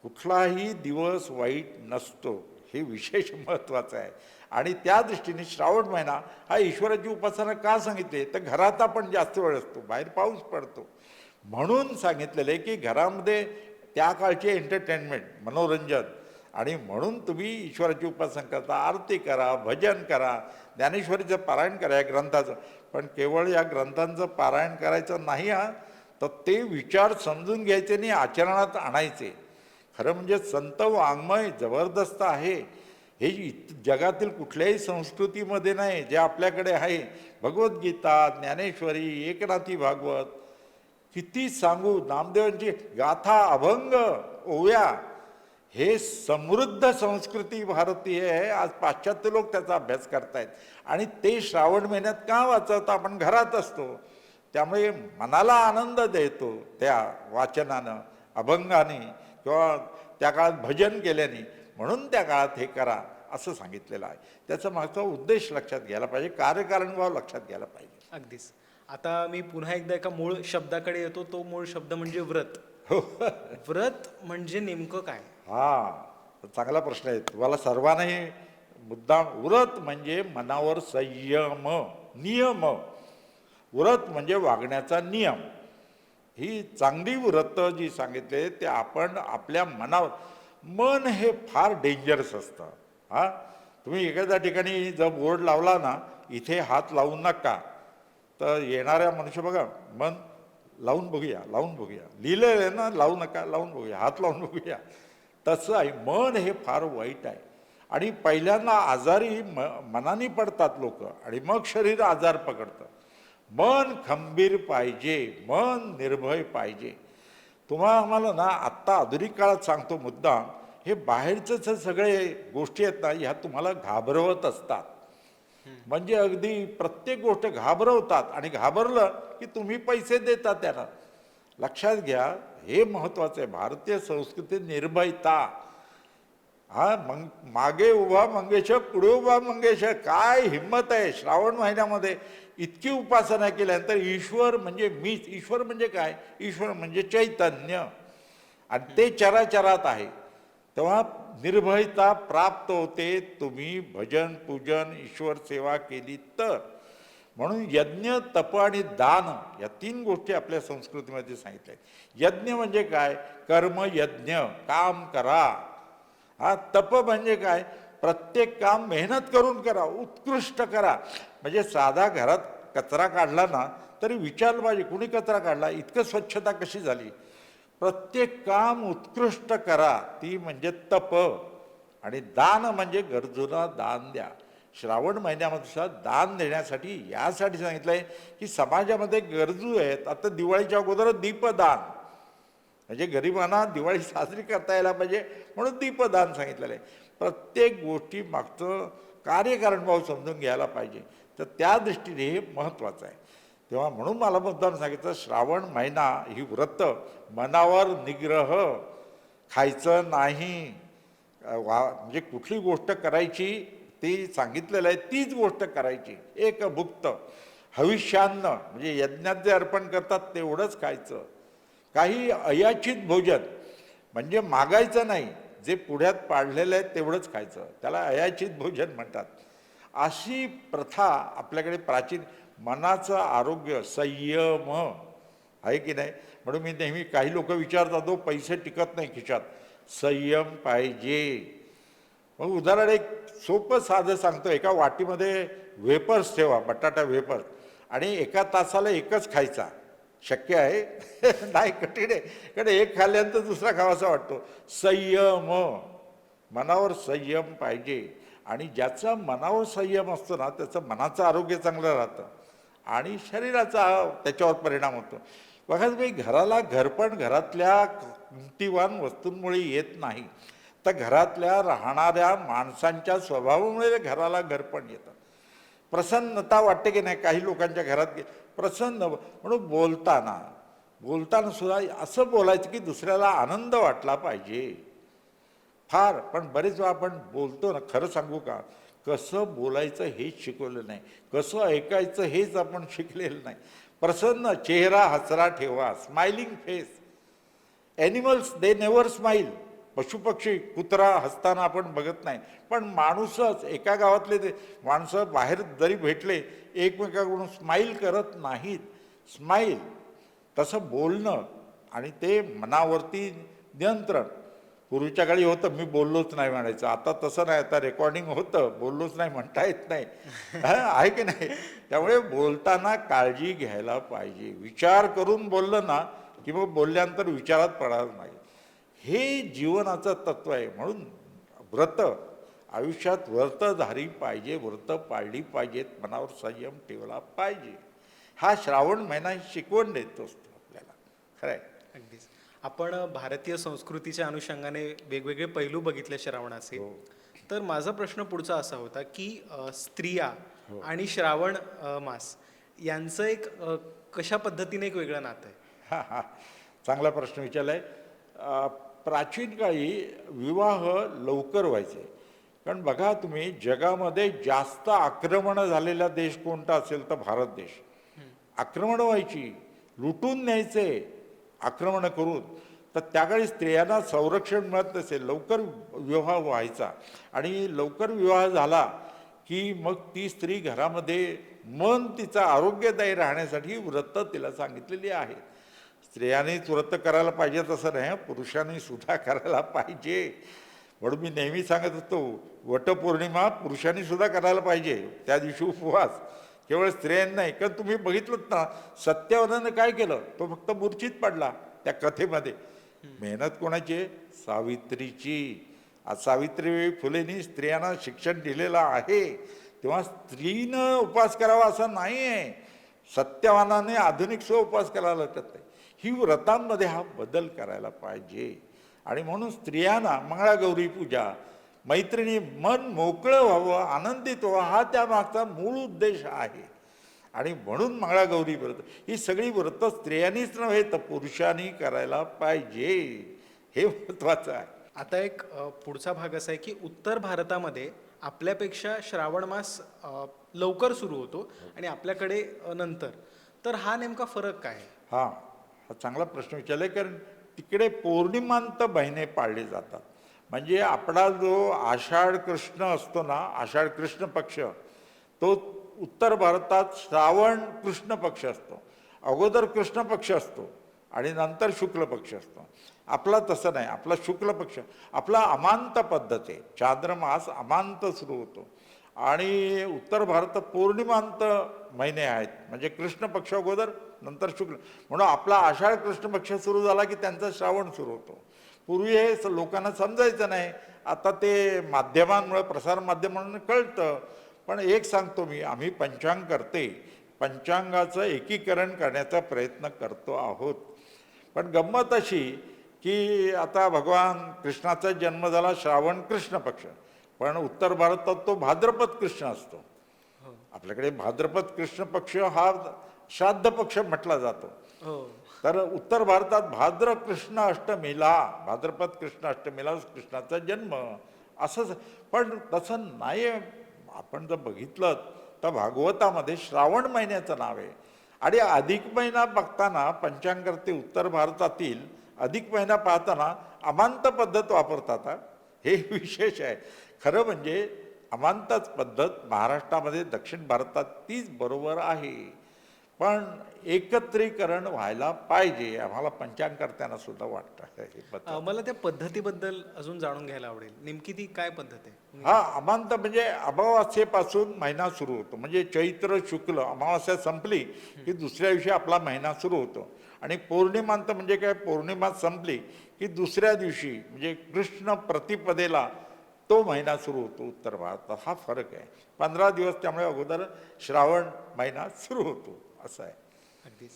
कुठलाही दिवस वाईट नसतो, हे विशेष महत्त्वाचं आहे. आणि त्या दृष्टीने श्रावण महिना हा ईश्वराची उपासना का सांगितली, तर घरात आपण जास्त वेळ असतो, बाहेर पाऊस पडतो, म्हणून सांगितलेलं आहे की घरामध्ये त्या काळचे एंटरटेनमेंट, मनोरंजन, आणि म्हणून तुम्ही ईश्वराची उपासना करता, आरती करा, भजन करा, ज्ञानेश्वरीचं पारायण करा या ग्रंथाचं. पण केवळ या ग्रंथांचं पारायण करायचं नाही हा, तर ते विचार समजून घ्यायचे आणि आचरणात आणायचे. खरं म्हणजे संत वाङ्मय जबरदस्त आहे, हे जगातील कुठल्याही संस्कृतीमध्ये नाही, जे आपल्याकडे आहे. भगवद्गीता, ज्ञानेश्वरी, एकनाथी भागवत, किती सांगू, नामदेवांची गाथा, अभंग, ओव्या, हे समृद्ध संस्कृती भारतीय आहे. आज पाश्चात्य लोक त्याचा अभ्यास करतायत आणि ते श्रावण महिन्यात का वाचवता, आपण घरात असतो, त्यामुळे मनाला आनंद देतो त्या वाचनानं, अभंगाने, किंवा त्या काळात भजन केल्याने. म्हणून त्या काळात हे करा असं सांगितलेलं आहे. त्याचा मागचा उद्देश लक्षात घ्यायला पाहिजे, कार्यकारणभाव लक्षात घ्यायला पाहिजे. अगदीच. आता मी पुन्हा एकदा एका मूळ शब्दाकडे येतो. तो मूळ शब्द म्हणजे व्रत. हो. व्रत म्हणजे नेमकं काय? चांगला प्रश्न आहे. तुम्हाला सर्वांना हे मुद्दाम, व्रत म्हणजे मनावर संयम, नियम. व्रत म्हणजे वागण्याचा नियम. ही चांगली व्रत जी सांगितले ते आपण आपल्या मनावर, मन हे फार डेंजरस असतं. तुम्ही एखाद्या ठिकाणी जर बोर्ड लावला ना, इथे हात लावू नका, तर येणाऱ्या मनुष्य बघा, मन लावून बघूया, लावून बघूया, लिहिलेलं आहे ना, लावू नका, लावून बघूया, हात लावून बघूया. तसं आहे, मन हे फार वाईट आहे. आणि पहिल्यांदा आजारी मनाने पडतात लोक, आणि मग शरीर आजार पकडतं. मन खंबीर पाहिजे, मन निर्भय पाहिजे. आम्हाला ना आत्ता आधुनिक काळात सांगतो मुद्दाम, हे बाहेरचं सगळे गोष्टी आहेत ना, ह्या तुम्हाला घाबरवत असतात. म्हणजे अगदी प्रत्येक गोष्ट घाबरवतात, आणि घाबरलं की तुम्ही पैसे देता त्यांना. लक्षात घ्या, हे महत्त्वाचं आहे. भारतीय संस्कृतीत निर्भयता. मागे उभा मंगेश, पुढे उभा मंगेश, काय हिंमत आहे. श्रावण महिन्यामध्ये इतकी उपासना केल्यानंतर ईश्वर म्हणजे मीच. ईश्वर म्हणजे काय? ईश्वर म्हणजे चैतन्य, आणि ते चराचरात आहे. तेव्हा निर्भयता प्राप्त होते, तुम्ही भजन, पूजन, ईश्वर सेवा केली तर. म्हणून यज्ञ, तप आणि दान या 3 गोष्टी आपल्या संस्कृतीमध्ये सांगितल्या आहेत. यज्ञ म्हणजे काय? कर्म यज्ञ, काम करा. तप म्हणजे काय? प्रत्येक काम मेहनत करून करा, उत्कृष्ट करा. म्हणजे साधा घरात कचरा काढला ना, तरी विचारलं पाहिजे कुणी कचरा काढला, इतकं स्वच्छता कशी झाली. प्रत्येक काम उत्कृष्ट करा, ती म्हणजे तप. आणि दान म्हणजे गरजूंना दान द्या. श्रावण महिन्यामध्ये सुद्धा दान देण्यासाठी यासाठी सांगितलं आहे की समाजामध्ये गरजू आहेत. आता दिवाळीच्या अगोदर दीपदान, म्हणजे गरिबांना दिवाळी साजरी करता यायला पाहिजे म्हणून दीपदान सांगितलेलं आहे. प्रत्येक गोष्टी मागचं कार्यकारणभाव समजून घ्यायला पाहिजे. तर त्या दृष्टीने हे महत्त्वाचं आहे. तेव्हा म्हणून मला मुद्दाम सांगितलं, श्रावण महिना ही व्रत, मनावर निग्रह, खायचं नाही, म्हणजे कुठली गोष्ट करायची ती सांगितलेलं आहे तीच गोष्ट करायची. एक भुक्त हविष्यान्न, म्हणजे यज्ञात जे अर्पण करतात तेवढंच खायचं. काही अयाचित भोजन म्हणजे मागायचं नाही, जे पुढ्यात पाडलेलं आहे तेवढंच खायचं, त्याला अयाचित भोजन म्हणतात. अशी प्रथा आपल्याकडे प्राचीन. मनाचं आरोग्य, संयम आहे की नाही. म्हणून मी नेहमी, काही लोक विचारतात हो पैसे टिकत नाही खिशात, संयम पाहिजे. मग उदाहरण एक सोपं साधं सांगतो. एका वाटीमध्ये वेपर्स ठेवा, बटाटा वेपर्स, आणि एका तासाला एकच खायचा. शक्य आहे? नाही, कठीण आहे. कारण एक खाल्ल्यानंतर दुसरा खावासा वाटतो. संयम, मनावर संयम पाहिजे. आणि ज्याचा मनावर संयम असतो ना, त्याचं मनाचं आरोग्य चांगलं राहतं आणि शरीराचा त्याच्यावर परिणाम होतो. बघा तुम्ही, घराला घरपण घरातल्या किमतीवान वस्तूंमुळे येत नाही, तर घरातल्या राहणाऱ्या माणसांच्या स्वभावामुळे घराला घरपण येतं. प्रसन्नता वाटते की नाही. काही लोकांच्या घरात प्रसन्न, म्हणून बोलताना सुद्धा असं बोलायचं की दुसऱ्याला आनंद वाटला पाहिजे. फार. पण बरेच वेळा आपण बोलतो ना, खरं सांगू का, कसं बोलायचं हेच शिकवलं नाही, कसं ऐकायचं हेच आपण शिकलेलं नाही. प्रसन्न चेहरा हसरा ठेवा, smiling face. Animals they never smile. पशुपक्षी कुत्रा हसताना आपण बघत नाही, पण माणूसच एका गावातले ते माणसं बाहेर जरी भेटले एकमेकाकडून स्माईल करत नाहीत. स्माईल तसं बोलणं आणि ते मनावरती नियंत्रण. पूर्वीच्या काळी होतं मी बोललोच नाही म्हणायचं, आता तसं नाही, आता रेकॉर्डिंग होतं, बोललोच नाही म्हणता येत नाही. आहे की नाही? त्यामुळे बोलताना काळजी घ्यायला पाहिजे. विचार करून बोललं ना की मग बोलल्यानंतर विचारात पडणार नाही. हे जीवनाचं तत्व आहे. म्हणून व्रत आयुष्यात व्रतधारी पाहिजे, व्रत पाळली पाहिजेत, मनावर संयम ठेवला पाहिजे. हा श्रावण महिना शिकवण देतो असतो आपल्याला. खरं आहे. अगदीच. आपण भारतीय संस्कृतीच्या अनुषंगाने वेगवेगळे पैलू बघितले श्रावणाचे. हो. तर माझा प्रश्न पुढचा असा होता की स्त्रिया आणि श्रावण मास यांचं एक कशा पद्धतीने एक वेगळं नातं आहे? हा हा, चांगला प्रश्न विचारलाय. प्राचीन काळी विवाह लवकर व्हायचे. कारण बघा तुम्ही, जगामध्ये जास्त आक्रमणं झालेला देश कोणता असेल तर भारत देश. आक्रमणं व्हायची, लुटून न्यायचे आक्रमणं करून. तर त्याकाळी स्त्रियांना संरक्षण मिळत नसेल, लवकर विवाह व्हायचा. आणि लवकर विवाह झाला की मग ती स्त्री घरामध्ये मन तिचं आरोग्यदायी राहण्यासाठी व्रत तिला सांगितलेली आहे. स्त्रियांनीच व्रत करायला पाहिजे तसं नाही, पुरुषांनी सुद्धा करायला पाहिजे. म्हणून मी नेहमी सांगत असतो, वटपौर्णिमा पुरुषांनी सुद्धा करायला पाहिजे. त्या दिवशी उपवास केवळ स्त्रियांनी नाही. कारण तुम्ही बघितलं ना, सत्यवानानं काय केलं, तो फक्त मूर्छित पडला त्या कथेमध्ये. मेहनत कोणाची आहे? सावित्रीची. आज सावित्रीबाई फुलेंनी स्त्रियांना शिक्षण दिलेलं आहे. तेव्हा स्त्रीनं उपवास करावा असं नाही आहे. सत्यवानाने आधुनिक उपवास करायला लागत नाही. ही व्रतांमध्ये हा बदल करायला पाहिजे. आणि म्हणून स्त्रियांना मंगळागौरी पूजा, मैत्रिणी, मन मोकळं व्हावं, आनंदित व्हावं, हा त्यामागचा मूळ उद्देश आहे. आणि म्हणून मंगळागौरी व्रत ही सगळी व्रतं स्त्रियांनीच नव्हे तर पुरुषांनी करायला पाहिजे. हे महत्त्वाचं आहे. आता एक पुढचा भाग असा आहे की उत्तर भारतामध्ये आपल्यापेक्षा श्रावण मास लवकर सुरू होतो आणि आपल्याकडे नंतर. तर हा नेमका फरक काय आहे? हा हा चांगला प्रश्न विचारला आहे. कारण तिकडे पौर्णिमांत महिने पाळले जातात. म्हणजे आपला जो आषाढ कृष्ण असतो ना, आषाढ कृष्ण पक्ष, तो उत्तर भारतात श्रावण कृष्ण पक्ष असतो. अगोदर कृष्ण पक्ष असतो आणि नंतर शुक्ल पक्ष असतो. आपला तसं नाही. आपला शुक्ल पक्ष, आपला अमांत पद्धत आहे. चांद्रमास अमांत सुरू होतो आणि उत्तर भारतात पौर्णिमांत महिने आहेत. म्हणजे कृष्ण पक्ष अगोदर, नंतर शुक्ल. म्हणून आपला आषाढ कृष्ण पक्ष सुरू झाला की त्यांचा श्रावण सुरू होतो. पूर्वी हे लोकांना समजायचं नाही. आता ते माध्यमांमुळे, प्रसारमाध्यमांमुळे कळतं. पण एक सांगतो मी, आम्ही पंचांग करते, पंचांगाचं एकीकरण करण्याचा प्रयत्न करतो आहोत. पण गंमत अशी की आता भगवान कृष्णाचा जन्म झाला श्रावण कृष्ण पक्ष, पण उत्तर भारतात तो भाद्रपद कृष्ण असतो. आपल्याकडे भाद्रपद कृष्ण पक्ष हा श्राद्ध पक्ष म्हटला जातो. तर उत्तर भारतात भाद्र कृष्ण अष्टमीला, भाद्रपद कृष्ण अष्टमीला कृष्णाचा जन्म असंच. पण तसं नाही. आपण जर बघितलं तर भागवतामध्ये श्रावण महिन्याचं नाव आहे. आणि अधिक महिना बघताना पंचांगकर्ते उत्तर भारतातील अधिक महिना पाहताना अमांत पद्धत वापरतात. हे विशेष आहे. खरं म्हणजे अमांतच पद्धत महाराष्ट्रामध्ये, दक्षिण भारतात तीच बरोबर आहे. पण एकत्रीकरण व्हायला पाहिजे, आम्हाला पंचांगकर्त्यांना सुद्धा वाटतं. मला त्या पद्धतीबद्दल अजून जाणून घ्यायला आवडेल. नेमकी ती काय पद्धत आहे? हा, अमांत म्हणजे अमावास्येपासून महिना सुरू होतो. म्हणजे चैत्र शुक्ल अमावास्या संपली की दुसऱ्या दिवशी आपला महिना सुरू होतो. आणि पौर्णिमांत म्हणजे काय, पौर्णिमा संपली की दुसऱ्या दिवशी म्हणजे कृष्ण प्रतिपदेला तो महिना सुरू होतो उत्तर भारतात. हा फरक आहे. 15 दिवस त्यामुळे अगोदर श्रावण महिना सुरू होतो, असं आहे. अगदीच.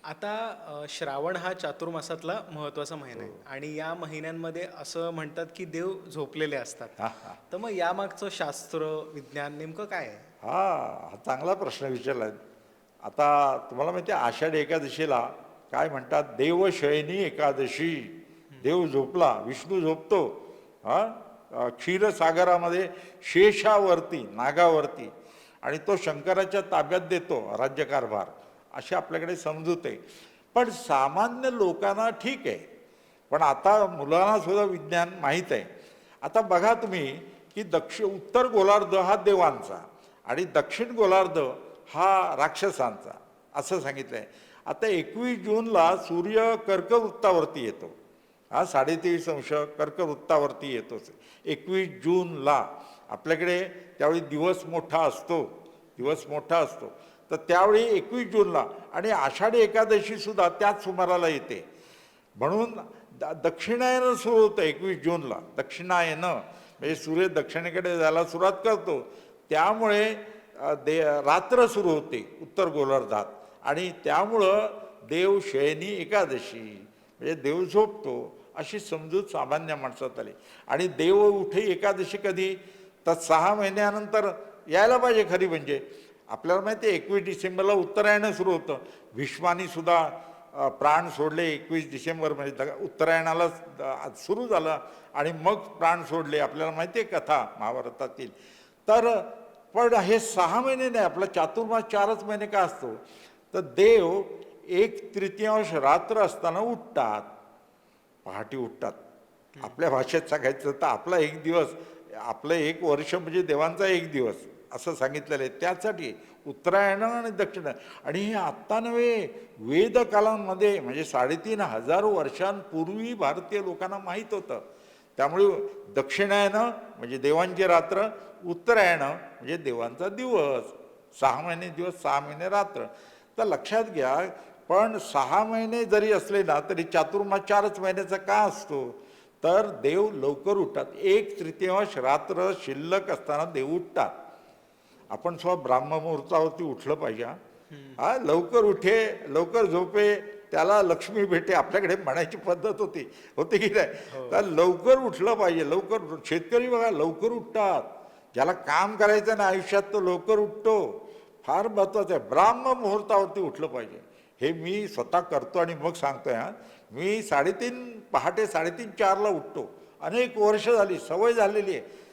आता श्रावण हा चातुर्मासातला महत्त्वाचा महिना आहे आणि या महिन्यांमध्ये असं म्हणतात की देव झोपलेले असतात. तर मग यामागचं शास्त्र, विज्ञान नेमकं काय आहे? हा चांगला प्रश्न विचारला. आता तुम्हाला माहिती आहे, आषाढ एकादशीला काय म्हणतात, देवशयनी एकादशी. देव झोपला, विष्णू झोपतो. हा, क्षीरसागरामध्ये शेषावरती नागावरती आणि तो शंकराच्या ताब्यात देतो राज्यकारभार, अशी आपल्याकडे समजूत आहे. पण सामान्य लोकांना ठीक आहे, पण आता मुलांना सुद्धा विज्ञान माहीत आहे. आता बघा तुम्ही की उत्तर गोलार्ध हा देवांचा आणि दक्षिण गोलार्ध हा राक्षसांचा असं सांगितलं आहे. आता 21 जूनला सूर्य कर्कवृत्तावरती येतो, हा 23.5 अंश कर्कवृत्तावरती येतोच 21 जूनला. आपल्याकडे त्यावेळी दिवस मोठा असतो, तर त्यावेळी 21 जूनला आणि आषाढी एकादशीसुद्धा त्याच सुमाराला येते. म्हणून दक्षिणायन सुरू होतं 21 जूनला. दक्षिणायन म्हणजे सूर्य दक्षिणेकडे जायला सुरुवात करतो, त्यामुळे रात्र सुरू होते उत्तर गोलार्धात आणि त्यामुळं देव शयनी एकादशी म्हणजे देव झोपतो अशी समजूत सामान्य माणसात आली. आणि देव उठे एकादशी कधी तर 6 महिन्यानंतर यायला पाहिजे. खरी म्हणजे आपल्याला माहिती आहे 21 डिसेंबरला उत्तरायण सुरू होतं. भीष्मानी सुद्धा प्राण सोडले 21 डिसेंबर म्हणजे उत्तरायणाला सुरू झालं आणि मग प्राण सोडले. आपल्याला माहिती आहे कथा महाभारतातील. तर पण हे 6 महिने नाही, आपला चातुर्मास 4च महिने का असतो. तर देव 1/3 रात्र असताना उठतात, पहाटे उठतात. आपल्या भाषेत सांगायचं तर आपला एक दिवस, आपलं 1 वर्ष म्हणजे देवांचा 1 दिवस असं सांगितलेलं आहे. त्यासाठी उत्तरायण आणि दक्षिण. आणि हे आत्ता नव्हे, वेदकालांमध्ये म्हणजे 3,500 वर्षांपूर्वी भारतीय लोकांना माहीत होतं. त्यामुळे दक्षिणायन म्हणजे देवांची रात्र, उत्तरायण म्हणजे देवांचा दिवस. 6 महिने दिवस, 6 महिने रात्र. तर लक्षात घ्या, पण 6 महिने जरी असले ना तरी चातुर्मास 4च महिन्याचा का असतो. तर देव लवकर उठतात. 1/3 रात्र शिल्लक असताना देव उठतात. आपण ब्राह्ममुहूर्तावरती उठलं पाहिजे. हा लवकर उठे लवकर झोपे त्याला लक्ष्मी भेटे, आपल्याकडे म्हणायची पद्धत होती की नाही. तर लवकर उठलं पाहिजे. लवकर शेतकरी बघा लवकर उठतात. ज्याला काम करायचं ना आयुष्यात तो लवकर उठतो. फार महत्त्वाचं आहे. ब्राह्ममुहूर्तावरती उठलं पाहिजे. हे मी स्वतः करतो आणि मग सांगतोय. मी पहाटे 3:30-4ला उठतो. अनेक वर्ष झाली, सवय झालेली आहे.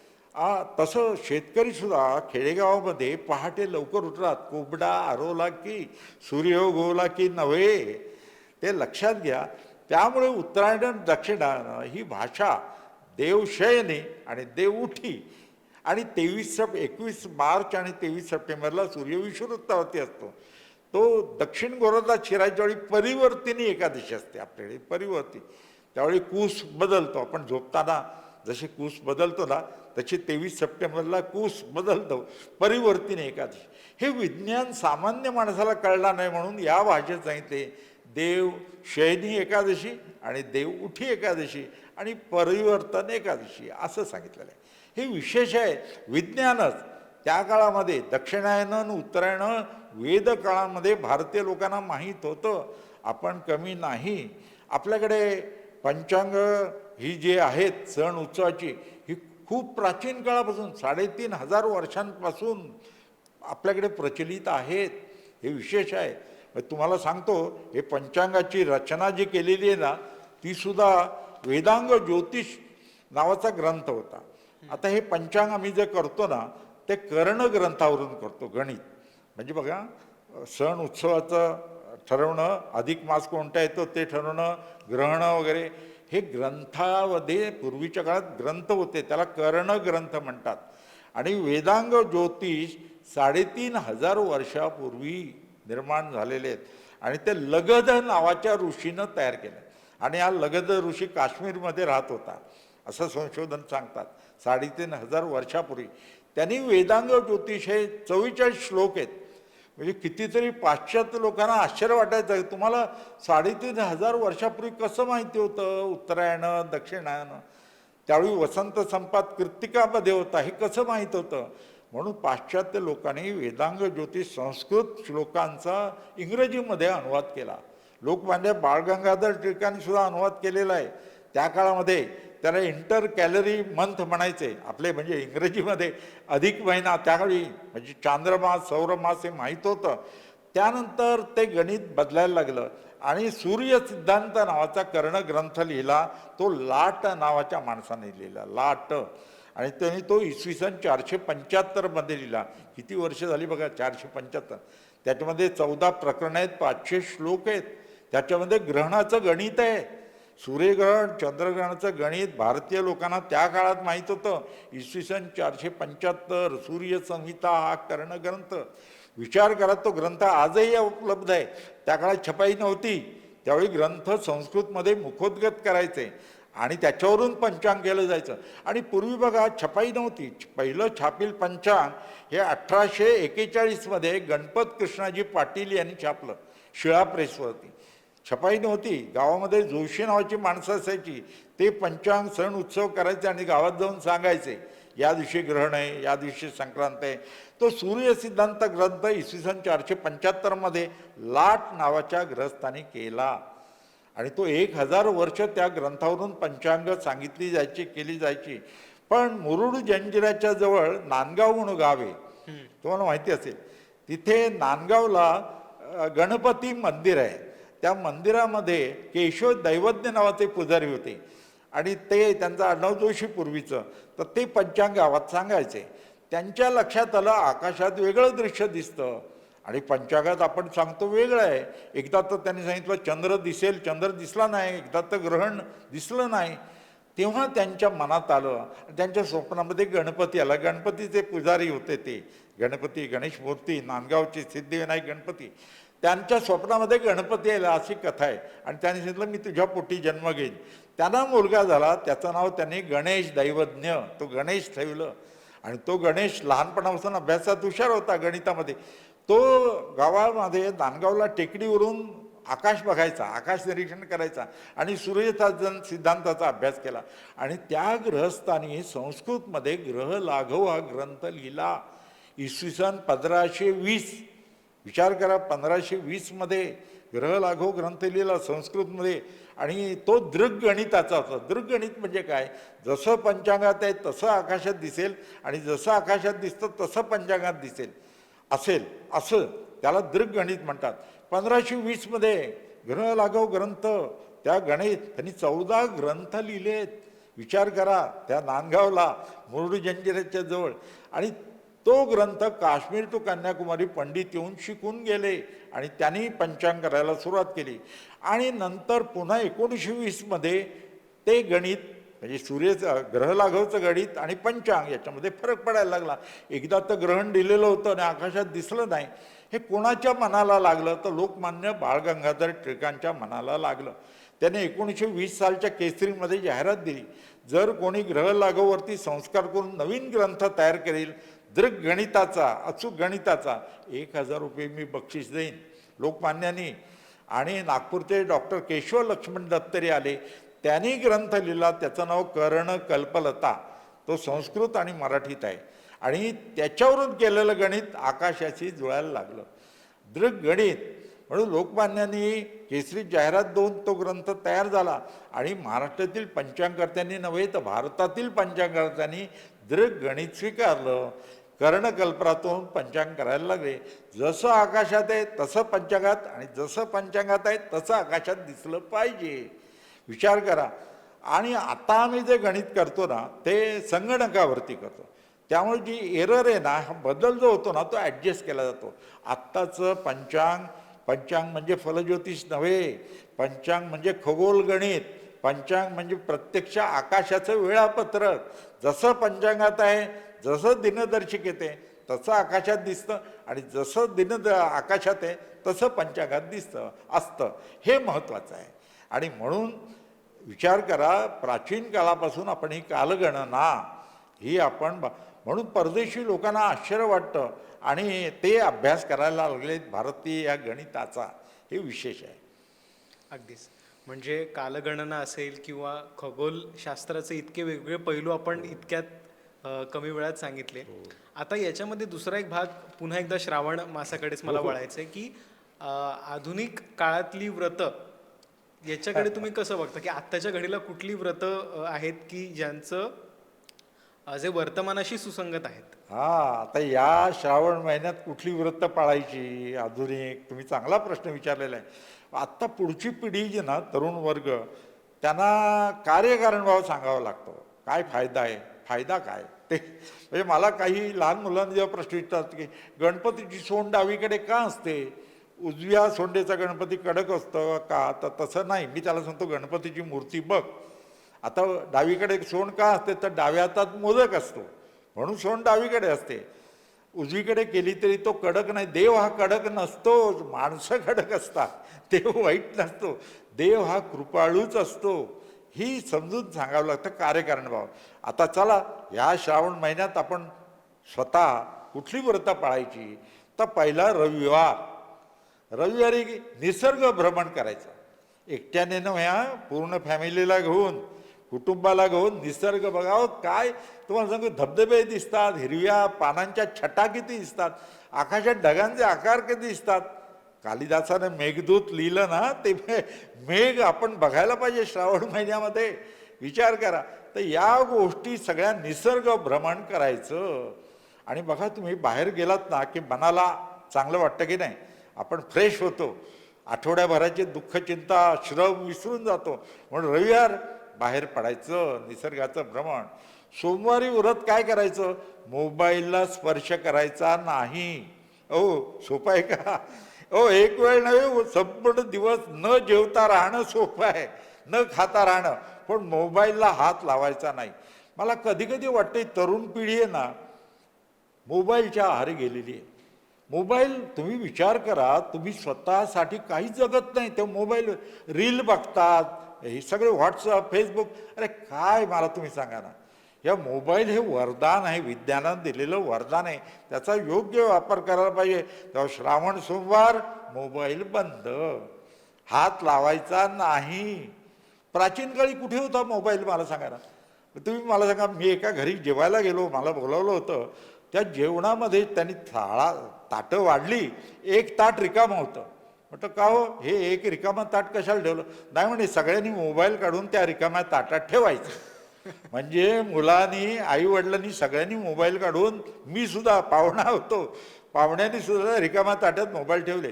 तसं शेतकरीसुद्धा खेडेगावामध्ये पहाटे लवकर उठतात. कोबडा आरवला की सूर्य उगवला की नव्हे, ते लक्षात घ्या. त्यामुळे उत्तरायण दक्षिणायन ही भाषा देवशयनी आणि देव उठी. आणि 21 मार्च आणि 23 सप्टेंबरला सूर्य विषुववृत्तावरती असतो. तो दक्षिण गोलार्धात शिरायच्या वेळी परिवर्तिनी एकादशी असते आपल्याकडे, परिवर्ती. त्यावेळी कूस बदलतो. आपण झोपताना जसे कूस बदलतो ना तशी 23 सप्टेंबरला कूस बदलतो, परिवर्तिनी एकादशी. हे विज्ञान सामान्य माणसाला कळला नाही म्हणून या भाषेत सांगितले देव शयनी एकादशी आणि देव उठी एकादशी आणि परिवर्तन एकादशी असं सांगितलेलं आहे. हे विशेष आहे. विज्ञानच त्या काळामध्ये दक्षिणायन आणि उत्तरायण वेद काळामध्ये भारतीय लोकांना माहीत होतं. आपण कमी नाही. आपल्याकडे पंचांग ही जे आहेत सण उत्सवाची ही खूप प्राचीन काळापासून 3,500 वर्षांपासून आपल्याकडे प्रचलित आहेत. हे विशेष आहे. तुम्हाला सांगतो, हे पंचांगाची रचना जी केलेली आहे ना तीसुद्धा वेदांग ज्योतिष नावाचा ग्रंथ होता. आता हे पंचांग आम्ही जे करतो ना ते कर्ण ग्रंथावरून करतो. गणित म्हणजे बघा, सण उत्सवाचं ठरवणं, अधिक मास कोणता येतो ते ठरवणं, ग्रहणं वगैरे, हे ग्रंथामध्ये पूर्वीच्या काळात ग्रंथ होते, त्याला कर्ण ग्रंथ म्हणतात. आणि वेदांग ज्योतिष 3,500 वर्षापूर्वी निर्माण झालेले आहेत. आणि ते लगध नावाच्या ऋषीनं तयार केलं. आणि हा लगध ऋषी काश्मीरमध्ये राहत होता असं संशोधन सांगतात. 3,500 वर्षापूर्वी त्यांनी वेदांग ज्योतिष हे 44 श्लोक आहेत. म्हणजे कितीतरी पाश्चात्य लोकांना आश्चर्य वाटायचं, तुम्हाला 3,500 वर्षापूर्वी कसं माहिती होतं उत्तरायण दक्षिणायन. त्यावेळी वसंत संपात कृत्तिकामध्ये होता, हे कसं माहीत होतं. म्हणून पाश्चात्य लोकांनी वेदांग ज्योतिष संस्कृत श्लोकांचा इंग्रजीमध्ये अनुवाद केला. लोकमान्य बाळ गंगाधर टिळकांनी सुद्धा अनुवाद केलेला आहे. त्या काळामध्ये त्याला इंटर कॅलरी मंथ म्हणायचे आपले, म्हणजे इंग्रजीमध्ये अधिक महिना त्यावेळी म्हणजे चांद्रमास सौरमास हे माहीत होतं. त्यानंतर ते गणित बदलायला लागलं आणि सूर्य सिद्धांत नावाचा कर्ण ग्रंथ लिहिला तो लाट नावाच्या माणसाने लिहिला, लाट. आणि त्यांनी तो इसवी सन 475 लिहिला. किती वर्ष झाली बघा, 475. त्याच्यामध्ये 14 प्रकरणं आहेत, 500 श्लोक आहेत. त्याच्यामध्ये ग्रहणाचं गणित आहे, सूर्यग्रहण चंद्रग्रहणाचं गणित भारतीय लोकांना त्या काळात माहीत होतं. इसवी सन 475 सूर्यसंहिता हा कर्णग्रंथ. विचार करा, तो ग्रंथ आजही उपलब्ध आहे. त्या काळात छपाई नव्हती, त्यावेळी ग्रंथ संस्कृतमध्ये मुखोद्गत करायचे आणि त्याच्यावरून पंचांग केलं जायचं. आणि पूर्वी बघा छपाई नव्हती. पहिलं छापील पंचांग हे 1841 गणपत कृष्णाजी पाटील यांनी छापलं, शिळा प्रेसवरती. छपाई नव्हती. गावामध्ये जोशी नावाची माणसं असायची, ते पंचांग सण उत्सव करायचे आणि गावात जाऊन सांगायचे या दिवशी ग्रहण आहे, या दिवशी संक्रांत आहे. तो सूर्यसिद्धांत ग्रंथ इसवी सन 475 लाट नावाच्या ग्रहस्थानी केला. आणि तो 1000 वर्ष त्या ग्रंथावरून पंचांग सांगितली जायची, केली जायची. पण मुरुड जंजिऱ्याच्या जवळ नांदगाव म्हणून गाव आहे, तुम्हाला माहिती असेल. तिथे नांदगावला गणपती मंदिर आहे. त्या मंदिरामध्ये केशव दैवज्ञ नावाचे पुजारी होते आणि ते त्यांचं आडनाव जोशी पूर्वीचं. तर ते पंचांग गावात सांगायचे. त्यांच्या लक्षात आलं आकाशात वेगळं दृश्य दिसतं आणि पंचांगात आपण सांगतो वेगळं आहे. एकदा तर त्यांनी सांगितलं चंद्र दिसेल, चंद्र दिसला नाही. एकदा तर ग्रहण दिसलं नाही. तेव्हा त्यांच्या मनात आलं, त्यांच्या स्वप्नामध्ये गणपती आला. गणपतीचे पुजारी होते ते, गणपती गणेश मूर्ती नांदगावचे सिद्धिविनायक गणपती. त्यांच्या स्वप्नामध्ये गणपती आला अशी कथा आहे. आणि त्यांनी सांगितलं मी तुझ्या पोटी जन्म घेईन. त्यांना मुलगा झाला, त्याचं नाव त्यांनी गणेश दैवज्ञ, तो गणेश ठेवलं. आणि तो गणेश लहानपणापासून अभ्यासात हुशार होता, गणितामध्ये. तो गावामध्ये नांदगावला टेकडीवरून आकाश बघायचा, आकाश निरीक्षण करायचा आणि सिद्धांताचा अभ्यास केला. आणि त्या ग्रहस्थानी संस्कृतमध्ये ग्रह लाघव हा ग्रंथ लिहिला इसवी सन 1520. विचार करा, 1520 ग्रह लाघव ग्रंथ लिहिला संस्कृतमध्ये. आणि तो दृग्गणिताचा होता. दृग्गणित म्हणजे काय, जसं पंचांगात आहे तसं आकाशात दिसेल आणि जसं आकाशात दिसतं तसं पंचांगात दिसेल असेल, असं त्याला दृग्गणित म्हणतात. 1520 ग्रह लाघव ग्रंथ, त्या गणित त्यांनी 14 ग्रंथ लिहिलेत. विचार करा, त्या नांदगावला मुरुड जंजिऱ्याच्या जवळ. आणि तो ग्रंथ काश्मीर टू कन्याकुमारी पंडित येऊन शिकून गेले आणि त्यांनी पंचांग करायला सुरुवात केली. आणि नंतर पुन्हा 1920 ते गणित म्हणजे ग्रहलाघवचं गणित आणि पंचांग याच्यामध्ये फरक पडायला लागला. एकदा तर ग्रहण दिलेलं होतं आणि आकाशात दिसलं नाही. हे कोणाच्या मनाला लागलं तर लोकमान्य बाळ गंगाधर टिळकांच्या मनाला लागलं. त्याने 1920 सालच्या केसरीमध्ये जाहिरात दिली, जर कोणी ग्रहलाघववरती संस्कार करून नवीन ग्रंथ तयार करेल दृग्गणिताचा, अचूक गणिताचा, 1000 रुपये मी बक्षीस देईन. लोकमान्यांनी आणि नागपूरचे डॉक्टर केशव लक्ष्मण दत्तरे आले, त्यांनी ग्रंथ लिहिला, त्याचं नाव कर्ण कल्पलता. तो संस्कृत आणि मराठीत आहे. आणि त्याच्यावरून केलेलं गणित आकाशाशी जुळायला लागलं, दृग्गणित. म्हणून लोकमान्यांनी केसरी जाहिरात देऊन तो ग्रंथ तयार झाला. आणि महाराष्ट्रातील पंचांगकर्त्यांनी नव्हे तर भारतातील पंचांगकर्त्यांनी दृग्गणित स्वीकारलं. कर्णकल्पनातून पंचांग करायला लागले. जसं आकाशात आहे तसं पंचांगात आणि जसं पंचांगात आहे तसं आकाशात दिसलं पाहिजे. विचार करा. आणि आता आम्ही जे गणित करतो ना ते संगणकावरती करतो, त्यामुळे जी एरर आहे ना, हा बदल जो होतो ना तो ॲडजस्ट केला जातो. आत्ताचं पंचांग म्हणजे फलज्योतिष नव्हे, पंचांग म्हणजे खगोल गणित, पंचांग म्हणजे प्रत्यक्ष आकाशाचं वेळापत्रक. जसं पंचांगात आहे, जसं दिनदर्शिक येते तसं आकाशात दिसतं आणि जसं आकाशात आहे तसं पंचांगात दिसतं असतं. हे महत्त्वाचं आहे. आणि म्हणून विचार करा, प्राचीन काळापासून आपण ही कालगणना ही आपण म्हणून परदेशी लोकांना आश्चर्य वाटतं आणि ते अभ्यास करायला लागले भारतीय या गणिताचा. हे विशेष आहे. अगदीच. म्हणजे कालगणना असेल किंवा खगोलशास्त्राचे इतके वेगवेगळे पैलू आपण इतक्यात कमी वेळात सांगितले. आता याच्यामध्ये दुसरा एक भाग, पुन्हा एकदा श्रावण मासाकडेच मला वळायचं आहे की आधुनिक काळातली व्रतं याच्याकडे तुम्ही कसं बघता, की आत्ताच्या घडीला कुठली व्रतं आहेत की ज्यांचं जे वर्तमानाशी सुसंगत आहेत. हा, आता या श्रावण महिन्यात कुठली व्रत पाळायची? आधुनिक तुम्ही चांगला प्रश्न विचारलेला आहे. आत्ता पुढची पिढी जी ना, तरुण वर्ग, त्यांना कार्यकारणभाव सांगावा लागतो. काय फायदा आहे, फायदा काय ते. म्हणजे मला काही लहान मुलांना जेव्हा प्रश्न विचारतात की गणपतीची सोंड डावीकडे का असते, उजव्या सोंडेचा गणपती कडक असतो का, तर तसं नाही. मी त्याला सांगतो गणपतीची मूर्ती बघ, आता डावीकडे सोंड का असते, तर डाव्या हातात मोदक असतो म्हणून सोंड डावीकडे असते. उजवीकडे केली तरी तो कडक नाही. देव हा कडक नसतो, माणसं कडक असतात. देव वाईट नसतो, देव हा कृपाळूच असतो. ही समजून सांगावं लागतं कार्यकारण भाव. आता चला, या श्रावण महिन्यात आपण स्वतः कुठली व्रतं पाळायची, तर पहिला रविवारी निसर्ग भ्रमण करायचं. एकट्याने नव्हे, पूर्ण फॅमिलीला घेऊन, कुटुंबाला घेऊन निसर्ग बघावं. काय तुम्हाला सांगू, धबधबे दिसतात, हिरव्या पानांच्या छटा किती दिसतात, आकाशात ढगांचे आकार किती दिसतात. कालिदासानं मेघदूत लिहिलं ना, ते मेघ आपण बघायला पाहिजे श्रावण महिन्यामध्ये. विचार करा. तर या गोष्टी सगळ्या निसर्ग भ्रमण करायचं. आणि बघा, तुम्ही बाहेर गेलात ना की मनाला चांगलं वाटतं की नाही, आपण फ्रेश होतो, आठवड्याभराची दुःख चिंता श्रम विसरून जातो. म्हणून रविवार बाहेर पडायचं, निसर्गाचं भ्रमण. सोमवारी व्रत काय करायचं, मोबाईलला स्पर्श करायचा नाही. सोपं आहे का? एक वेळ नव्हे, संपूर्ण दिवस न जेवता राहणं सोपं आहे, न खाता राहणं, पण मोबाईलला हात लावायचा नाही. मला कधी कधी वाटते तरुण पिढी आहे ना, मोबाईलच्या आहारी गेलेली आहे. मोबाईल, तुम्ही विचार करा, तुम्ही स्वतःसाठी काही जगत नाही, ते मोबाईल रील बघतात, हे सगळे व्हॉट्सअप, फेसबुक. अरे काय, मला तुम्ही सांगा ना, या मोबाईल हे वरदान आहे, विज्ञानानं दिलेलं वरदान आहे. त्याचा योग्य वापर करायला पाहिजे. तेव्हा श्रावण सोमवार मोबाईल बंद, हात लावायचा नाही. प्राचीन काळी कुठे होता मोबाईल, मला सांगा ना. तुम्ही मला सांगा, मी एका घरी जेवायला गेलो, मला बोलावलं होतं. त्या जेवणामध्ये त्यांनी ताटं वाढली, एक ताट रिकामं होतं. म्हटलं का हो, हे एक रिकामं ताट कशाला ठेवलं? नाही म्हणे, सगळ्यांनी मोबाईल काढून त्या रिकाम्या ताटात ठेवायचं. म्हणजे मुलांनी, आई वडिलांनी सगळ्यांनी मोबाईल काढून, मी सुद्धा पाहुणा होतो, पाहुण्यांनी सुद्धा रिकाम्या ताटात मोबाईल ठेवले.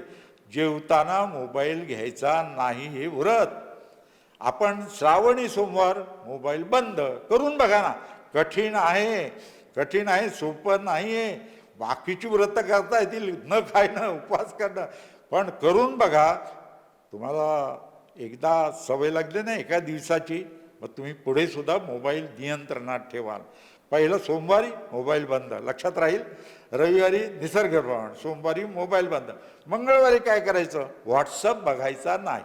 जेवताना मोबाईल घ्यायचा नाही, हे व्रत. आपण श्रावणी सोमवार मोबाईल बंद करून बघा ना. कठीण आहे, कठीण आहे, सोपं नाही आहे. बाकीची व्रतं करता येतील, न खाणं, उपवास करणं, पण करून बघा. तुम्हाला एकदा सवय लागली ना एका दिवसाची, मग तुम्ही पुढे सुद्धा मोबाईल नियंत्रणात ठेवाल. पहिलं सोमवारी मोबाईल बंद, लक्षात राहील. रविवारी निसर्ग भ्रमण, सोमवारी मोबाईल बंद. मंगळवारी काय करायचं, व्हॉट्सअप बघायचा नाही.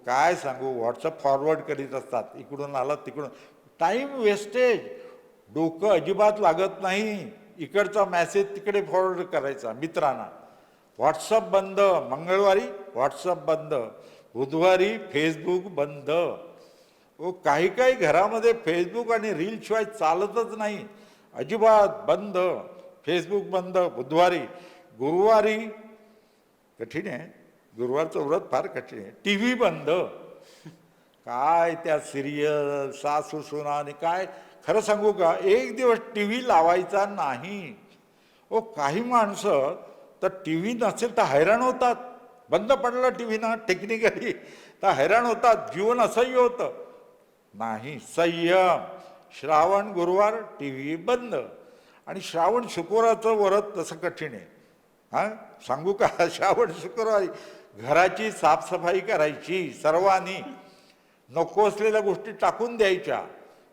काय सांगू, व्हॉट्सअप फॉरवर्ड करीत असतात, इकडून आला तिकडून, टाईम वेस्टेज. डोकं अजिबात लागत नाही. इकडचा मेसेज तिकडे फॉरवर्ड करायचा मित्रांना. व्हॉट्सअप बंद, मंगळवारी व्हॉट्सअप बंद, बुधवारी फेसबुक बंद. काही काही घरामध्ये फेसबुक आणि रीलशिवाय चालतच नाही, अजिबात बंद. फेसबुक बंद बुधवारी. गुरुवारी कठीण आहे, गुरुवारचं व्रत फार कठीण आहे. टी व्ही बंद. काय त्या सिरियल, सासू सुना आणि काय, खरं सांगू का, एक दिवस टी व्ही लावायचा नाही. काही माणसं तर टी व्ही नसेल तर हैराण होतात. बंद पडला टी व्ही ना टेक्निकली तर हैराण होतात, जीवन असह्य होतं. नाही, संयम. श्रावण गुरुवार टी व्ही बंद. आणि श्रावण शुक्रवारचं व्रत तसं कठीण आहे. सांगू का, श्रावण शुक्रवारी घराची साफसफाई करायची सर्वांनी. नको असलेल्या गोष्टी टाकून द्यायच्या.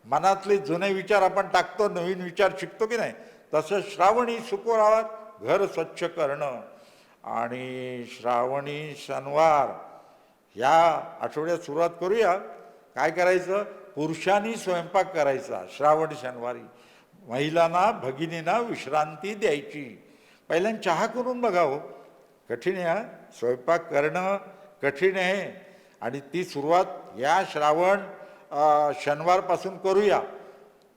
मनातले जुने विचार आपण टाकतो, नवीन विचार शिकतो की नाही, तसं श्रावणी शुक्रवार घर स्वच्छ करणं. आणि श्रावणी शनिवार या आठवड्यात सुरुवात करूया. काय करायचं, पुरुषांनी स्वयंपाक करायचा श्रावण शनिवारी. महिलांना, भगिनींना विश्रांती द्यायची. पहिल्यांदा चहा करून बघावं. कठीण आहे, स्वयंपाक करणं कठीण आहे. आणि ती सुरुवात या श्रावण शनिवारपासून करूया.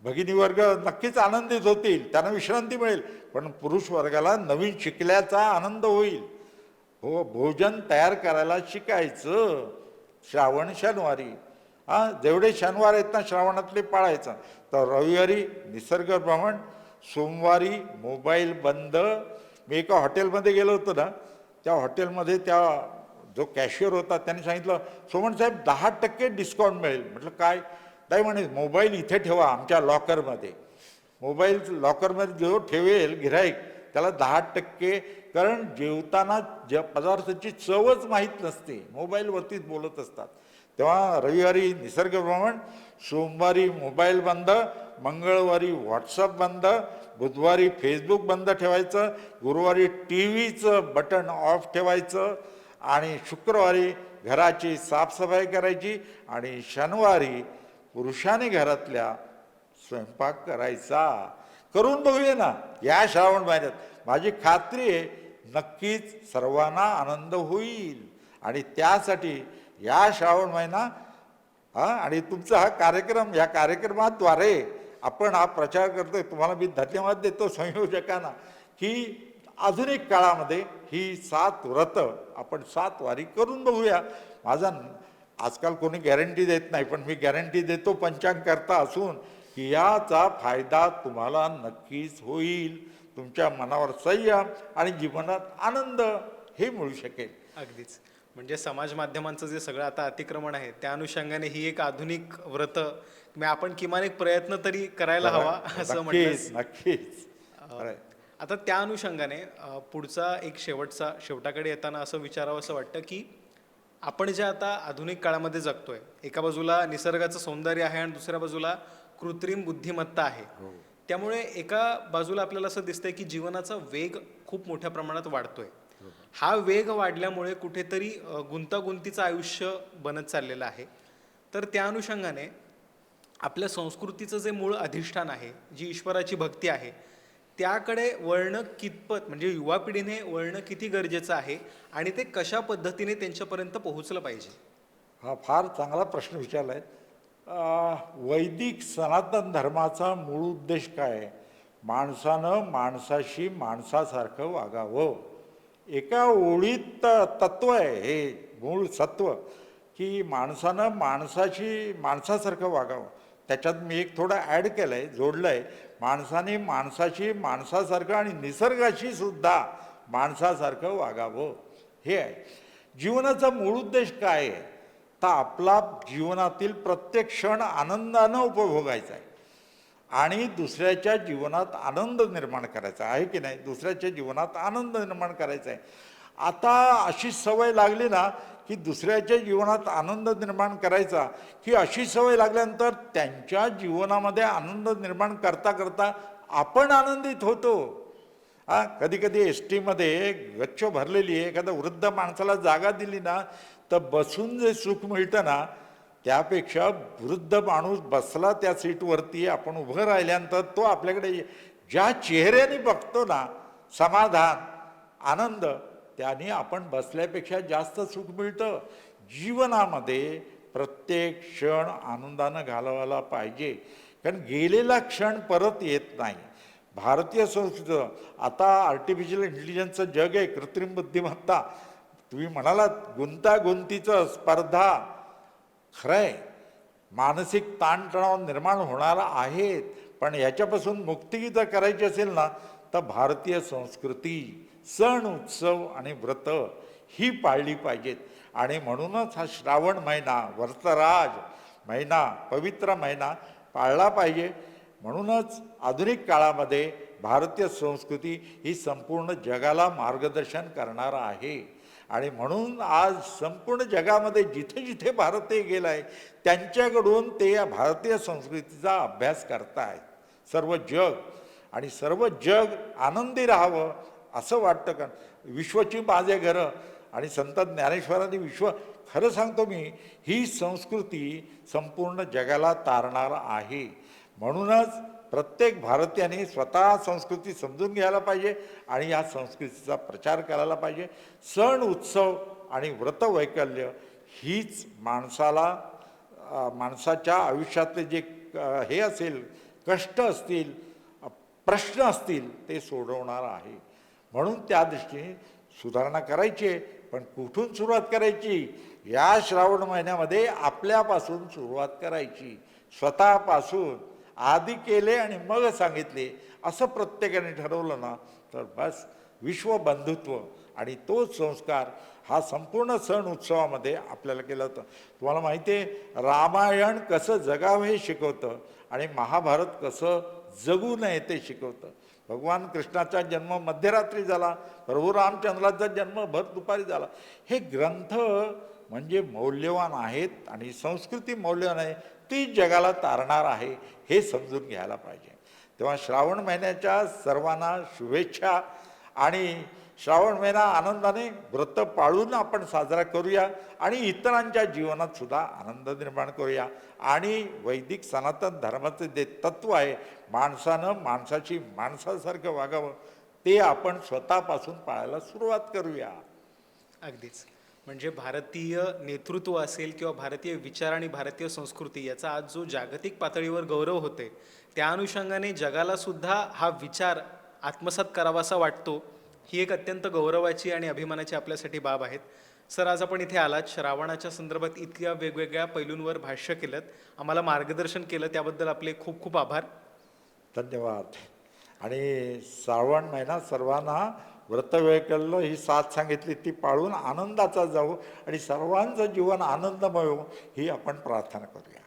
भगिनी वर्ग नक्कीच आनंदित होतील, त्यांना विश्रांती मिळेल. पण पुरुष वर्गाला नवीन शिकल्याचा आनंद होईल. भोजन तयार करायला शिकायचं श्रावण शनिवारी. जेवढे शनिवार आहेत ना श्रावणातले पाळायचं. तर रविवारी निसर्ग भ्रमण, सोमवारी मोबाईल बंद. मी एका हॉटेलमध्ये गेलो होतो ना, त्या हॉटेलमध्ये त्या जो कॅशियर होता त्यांनी सांगितलं, सोमण साहेब 10% डिस्काउंट मिळेल. म्हटलं काय? नाही म्हणे, मोबाईल इथे ठेवा आमच्या लॉकरमध्ये. मोबाईल लॉकरमध्ये जो ठेवेल गिऱ्हाईक त्याला 10%, कारण जेवताना पदार्थाची चवच माहीत नसते, मोबाईलवरतीच बोलत असतात. तेव्हा रविवारी निसर्ग भ्रमण, सोमवारी मोबाईल बंद, मंगळवारी व्हॉट्सअप बंद, बुधवारी फेसबुक बंद ठेवायचं, गुरुवारी टी व्हीचं बटन ऑफ ठेवायचं, आणि शुक्रवारी घराची साफसफाई करायची, आणि शनिवारी पुरुषाने घरातल्या स्वयंपाक करायचा. करून बघूया ना या श्रावण महिन्यात. माझी खात्री आहे नक्कीच सर्वांना आनंद होईल. आणि त्यासाठी या श्रावण महिना आणि तुमचा हा कार्यक्रम, या कार्यक्रमाद्वारे आपण हा प्रचार करतोय. तुम्हाला मी धन्यवाद देतो संयोजकांना की आधुनिक काळामध्ये ही 7 व्रतं आपण 7 वारी करून बघूया. आजकाल कोणी गॅरंटी देत नाही, पण मी गॅरंटी देतो पंचांग करता असून की याचा फायदा तुम्हाला नक्कीच होईल. तुमच्या मनावर संयम आणि जीवनात आनंद हे मिळू शकेल. अगदीच. म्हणजे समाज माध्यमांचं जे सगळं आता अतिक्रमण आहे त्या अनुषंगाने ही एक आधुनिक व्रत आपण किमान एक प्रयत्न तरी करायला हवा असं नक्कीच म्हटलं. नक्कीच. आता त्या अनुषंगाने पुढचा एक शेवटाकडे येताना असं विचारावं असं वाटतं की आपण जे आता आधुनिक काळामध्ये जगतोय, एका बाजूला निसर्गाचं सौंदर्य आहे आणि दुसऱ्या बाजूला कृत्रिम बुद्धिमत्ता आहे. त्यामुळे एका बाजूला आपल्याला असं दिसतंय की जीवनाचा वेग खूप मोठ्या प्रमाणात वाढतोय. हा वेग वाढल्यामुळे कुठेतरी गुंतागुंतीचं आयुष्य बनत चाललेलं आहे. तर त्या अनुषंगाने आपल्या संस्कृतीचं जे मूळ अधिष्ठान आहे, जी ईश्वराची भक्ती आहे, त्याकडे वळणं कितपत, म्हणजे युवा पिढीने वळणं किती गरजेचं आहे आणि ते कशा पद्धतीने त्यांच्यापर्यंत पोहोचलं पाहिजे? हा फार चांगला प्रश्न विचारला आहे. वैदिक सनातन धर्माचा मूळ उद्देश काय आहे? माणसानं माणसाशी माणसासारखं वागावं. एका ओळीत तत्व आहे हे मूळ सत्व, की माणसानं माणसाशी माणसासारखं वागावं. त्याच्यात मी एक थोडं ॲड केलं आहे, जोडलं आहे. माणसाने माणसाशी माणसासारखं आणि निसर्गाशी सुद्धा माणसासारखं वागावं हे आहे. जीवनाचा मूळ उद्देश काय आहे? तर आपला जीवनातील प्रत्येक क्षण आनंदानं उपभोगायचा आहे आणि दुसऱ्याच्या जीवनात आनंद निर्माण करायचा आहे की नाही? दुसऱ्याच्या जीवनात आनंद निर्माण करायचा आहे. आता अशी सवय लागली ना की दुसऱ्याच्या जीवनात आनंद निर्माण करायचा, की अशी सवय लागल्यानंतर त्यांच्या जीवनामध्ये आनंद निर्माण करता करता आपण आनंदित होतो. कधी कधी एस टीमध्ये गच्च भरलेली आहे, एखाद्या वृद्ध माणसाला जागा दिली ना तर बसून जे सुख मिळतं ना, त्यापेक्षा वृद्ध माणूस बसला त्या सीटवरती, आपण उभं राहिल्यानंतर तो आपल्याकडे ज्या चेहऱ्याने बघतो ना, समाधान आनंद, त्याने आपण बसल्यापेक्षा जास्त सुख मिळतं. जीवनामध्ये प्रत्येक क्षण आनंदानं घालवायला पाहिजे, कारण गेलेला क्षण परत येत नाही. भारतीय संस्कृती आता आर्टिफिशियल इंटेलिजन्सचं जग आहे, कृत्रिम बुद्धिमत्ता. तुम्ही म्हणालात गुंतागुंतीचं स्पर्धा, खरं आहे मानसिक ताणतणाव निर्माण होणार आहेत, पण याच्यापासून मुक्ती जर करायची असेल ना तर भारतीय संस्कृती, सण उत्सव आणि व्रत ही पाळली पाहिजेत. आणि म्हणूनच हा श्रावण महिना, व्रतराज महिना, पवित्र महिना पाळला पाहिजे. म्हणूनच आधुनिक काळामध्ये भारतीय संस्कृती ही संपूर्ण जगाला मार्गदर्शन करणार आहे. आणि म्हणून आज संपूर्ण जगामध्ये जिथे जिथे भारतीय गेला आहे त्यांच्याकडून ते या भारतीय संस्कृतीचा अभ्यास करतायत सर्व जग. आणि सर्व जग आनंदी राहावं असं वाटतं. का विश्वची माझे घरं आणि संत ज्ञानेश्वरांनी खरं सांगतो मी, ही संस्कृती संपूर्ण जगाला तारणार आहे. म्हणूनच प्रत्येक भारतीयाने स्वतः संस्कृती समजून घ्यायला पाहिजे आणि या संस्कृतीचा प्रचार करायला पाहिजे. सण उत्सव आणि व्रतवैकल्य हीच माणसाच्या आयुष्यातले जे हे असेल, कष्ट असतील, प्रश्न असतील, ते सोडवणार आहे. म्हणून त्या दृष्टीने सुधारणा करायची आहे. पण कुठून सुरुवात करायची? या श्रावण महिन्यामध्ये आपल्यापासून सुरुवात करायची, स्वतःपासून. आधी केले आणि मग सांगितले असं प्रत्येकाने ठरवलं ना तर बस विश्व बंधुत्व आणि तोच संस्कार हा संपूर्ण सण उत्सवामध्ये आपल्याला केला होता. तुम्हाला माहिती आहे रामायण कसं जगावं हे शिकवतं आणि महाभारत कसं जगू नये ते शिकवतं. भगवान कृष्णाचा जन्म मध्यरात्री झाला, प्रभू रामचंद्राचा जन्म भर दुपारी झाला. हे ग्रंथ म्हणजे मौल्यवान आहेत आणि संस्कृती मौल्यवान आहे, ती जगाला तारणार आहे हे समजून घ्यायला पाहिजे. तेव्हा श्रावण महिन्याच्या सर्वांना शुभेच्छा आणि श्रावण महिना आनंदाने व्रत पाळून आपण साजरा करूया आणि इतरांच्या जीवनात सुद्धा आनंद निर्माण करूया. आणि वैदिक सनातन धर्माचं जे तत्व आहे माणसानं माणसाची माणसासारखं वागावं ते आपण स्वतःपासून पाळायला सुरुवात करूया. अगदीच. म्हणजे भारतीय नेतृत्व असेल किंवा भारतीय विचार आणि भारतीय संस्कृती याचा आज जो जागतिक पातळीवर गौरव होते त्या अनुषंगाने जगाला सुद्धा हा विचार आत्मसात करावासा वाटतो. ही एक अत्यंत गौरवाची आणि अभिमानाची आपल्यासाठी बाब आहेत. सर, आज आपण इथे आलात, श्रावणाच्या संदर्भात इतक्या वेगवेगळ्या पैलूंवर भाष्य केलं, आम्हाला मार्गदर्शन केलं, त्याबद्दल आपले खूप खूप आभार. धन्यवाद. आणि श्रावण महिना सर्वांना व्रतवैकल्य ही साथ सांगितली ती पाळून आनंदाचा जाऊ आणि सर्वांचं जीवन आनंदमय हो ही आपण प्रार्थना करूया.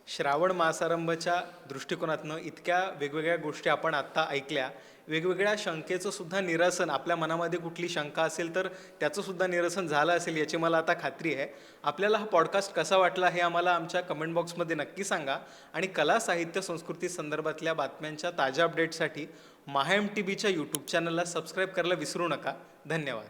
श्रावण मासारंभच्या दृष्टिकोनातनं इतक्या वेगवेगळ्या गोष्टी आपण आत्ता ऐकल्या. वेगवेगळ्या शंकेचं सुद्धा निरसन, आपल्या मनामध्ये कुठली शंका असेल तर त्याचं सुद्धा निरसन झालं असेल याची मला आता खात्री आहे. आपल्याला हा पॉडकास्ट कसा वाटला हे आम्हाला आमच्या कमेंट बॉक्समध्ये नक्की सांगा. आणि कला साहित्य संस्कृती संदर्भातल्या बातम्यांच्या ताज्या अपडेटसाठी MAHA MTBच्या यूट्यूब चॅनलला सबस्क्राईब करायला विसरू नका. धन्यवाद.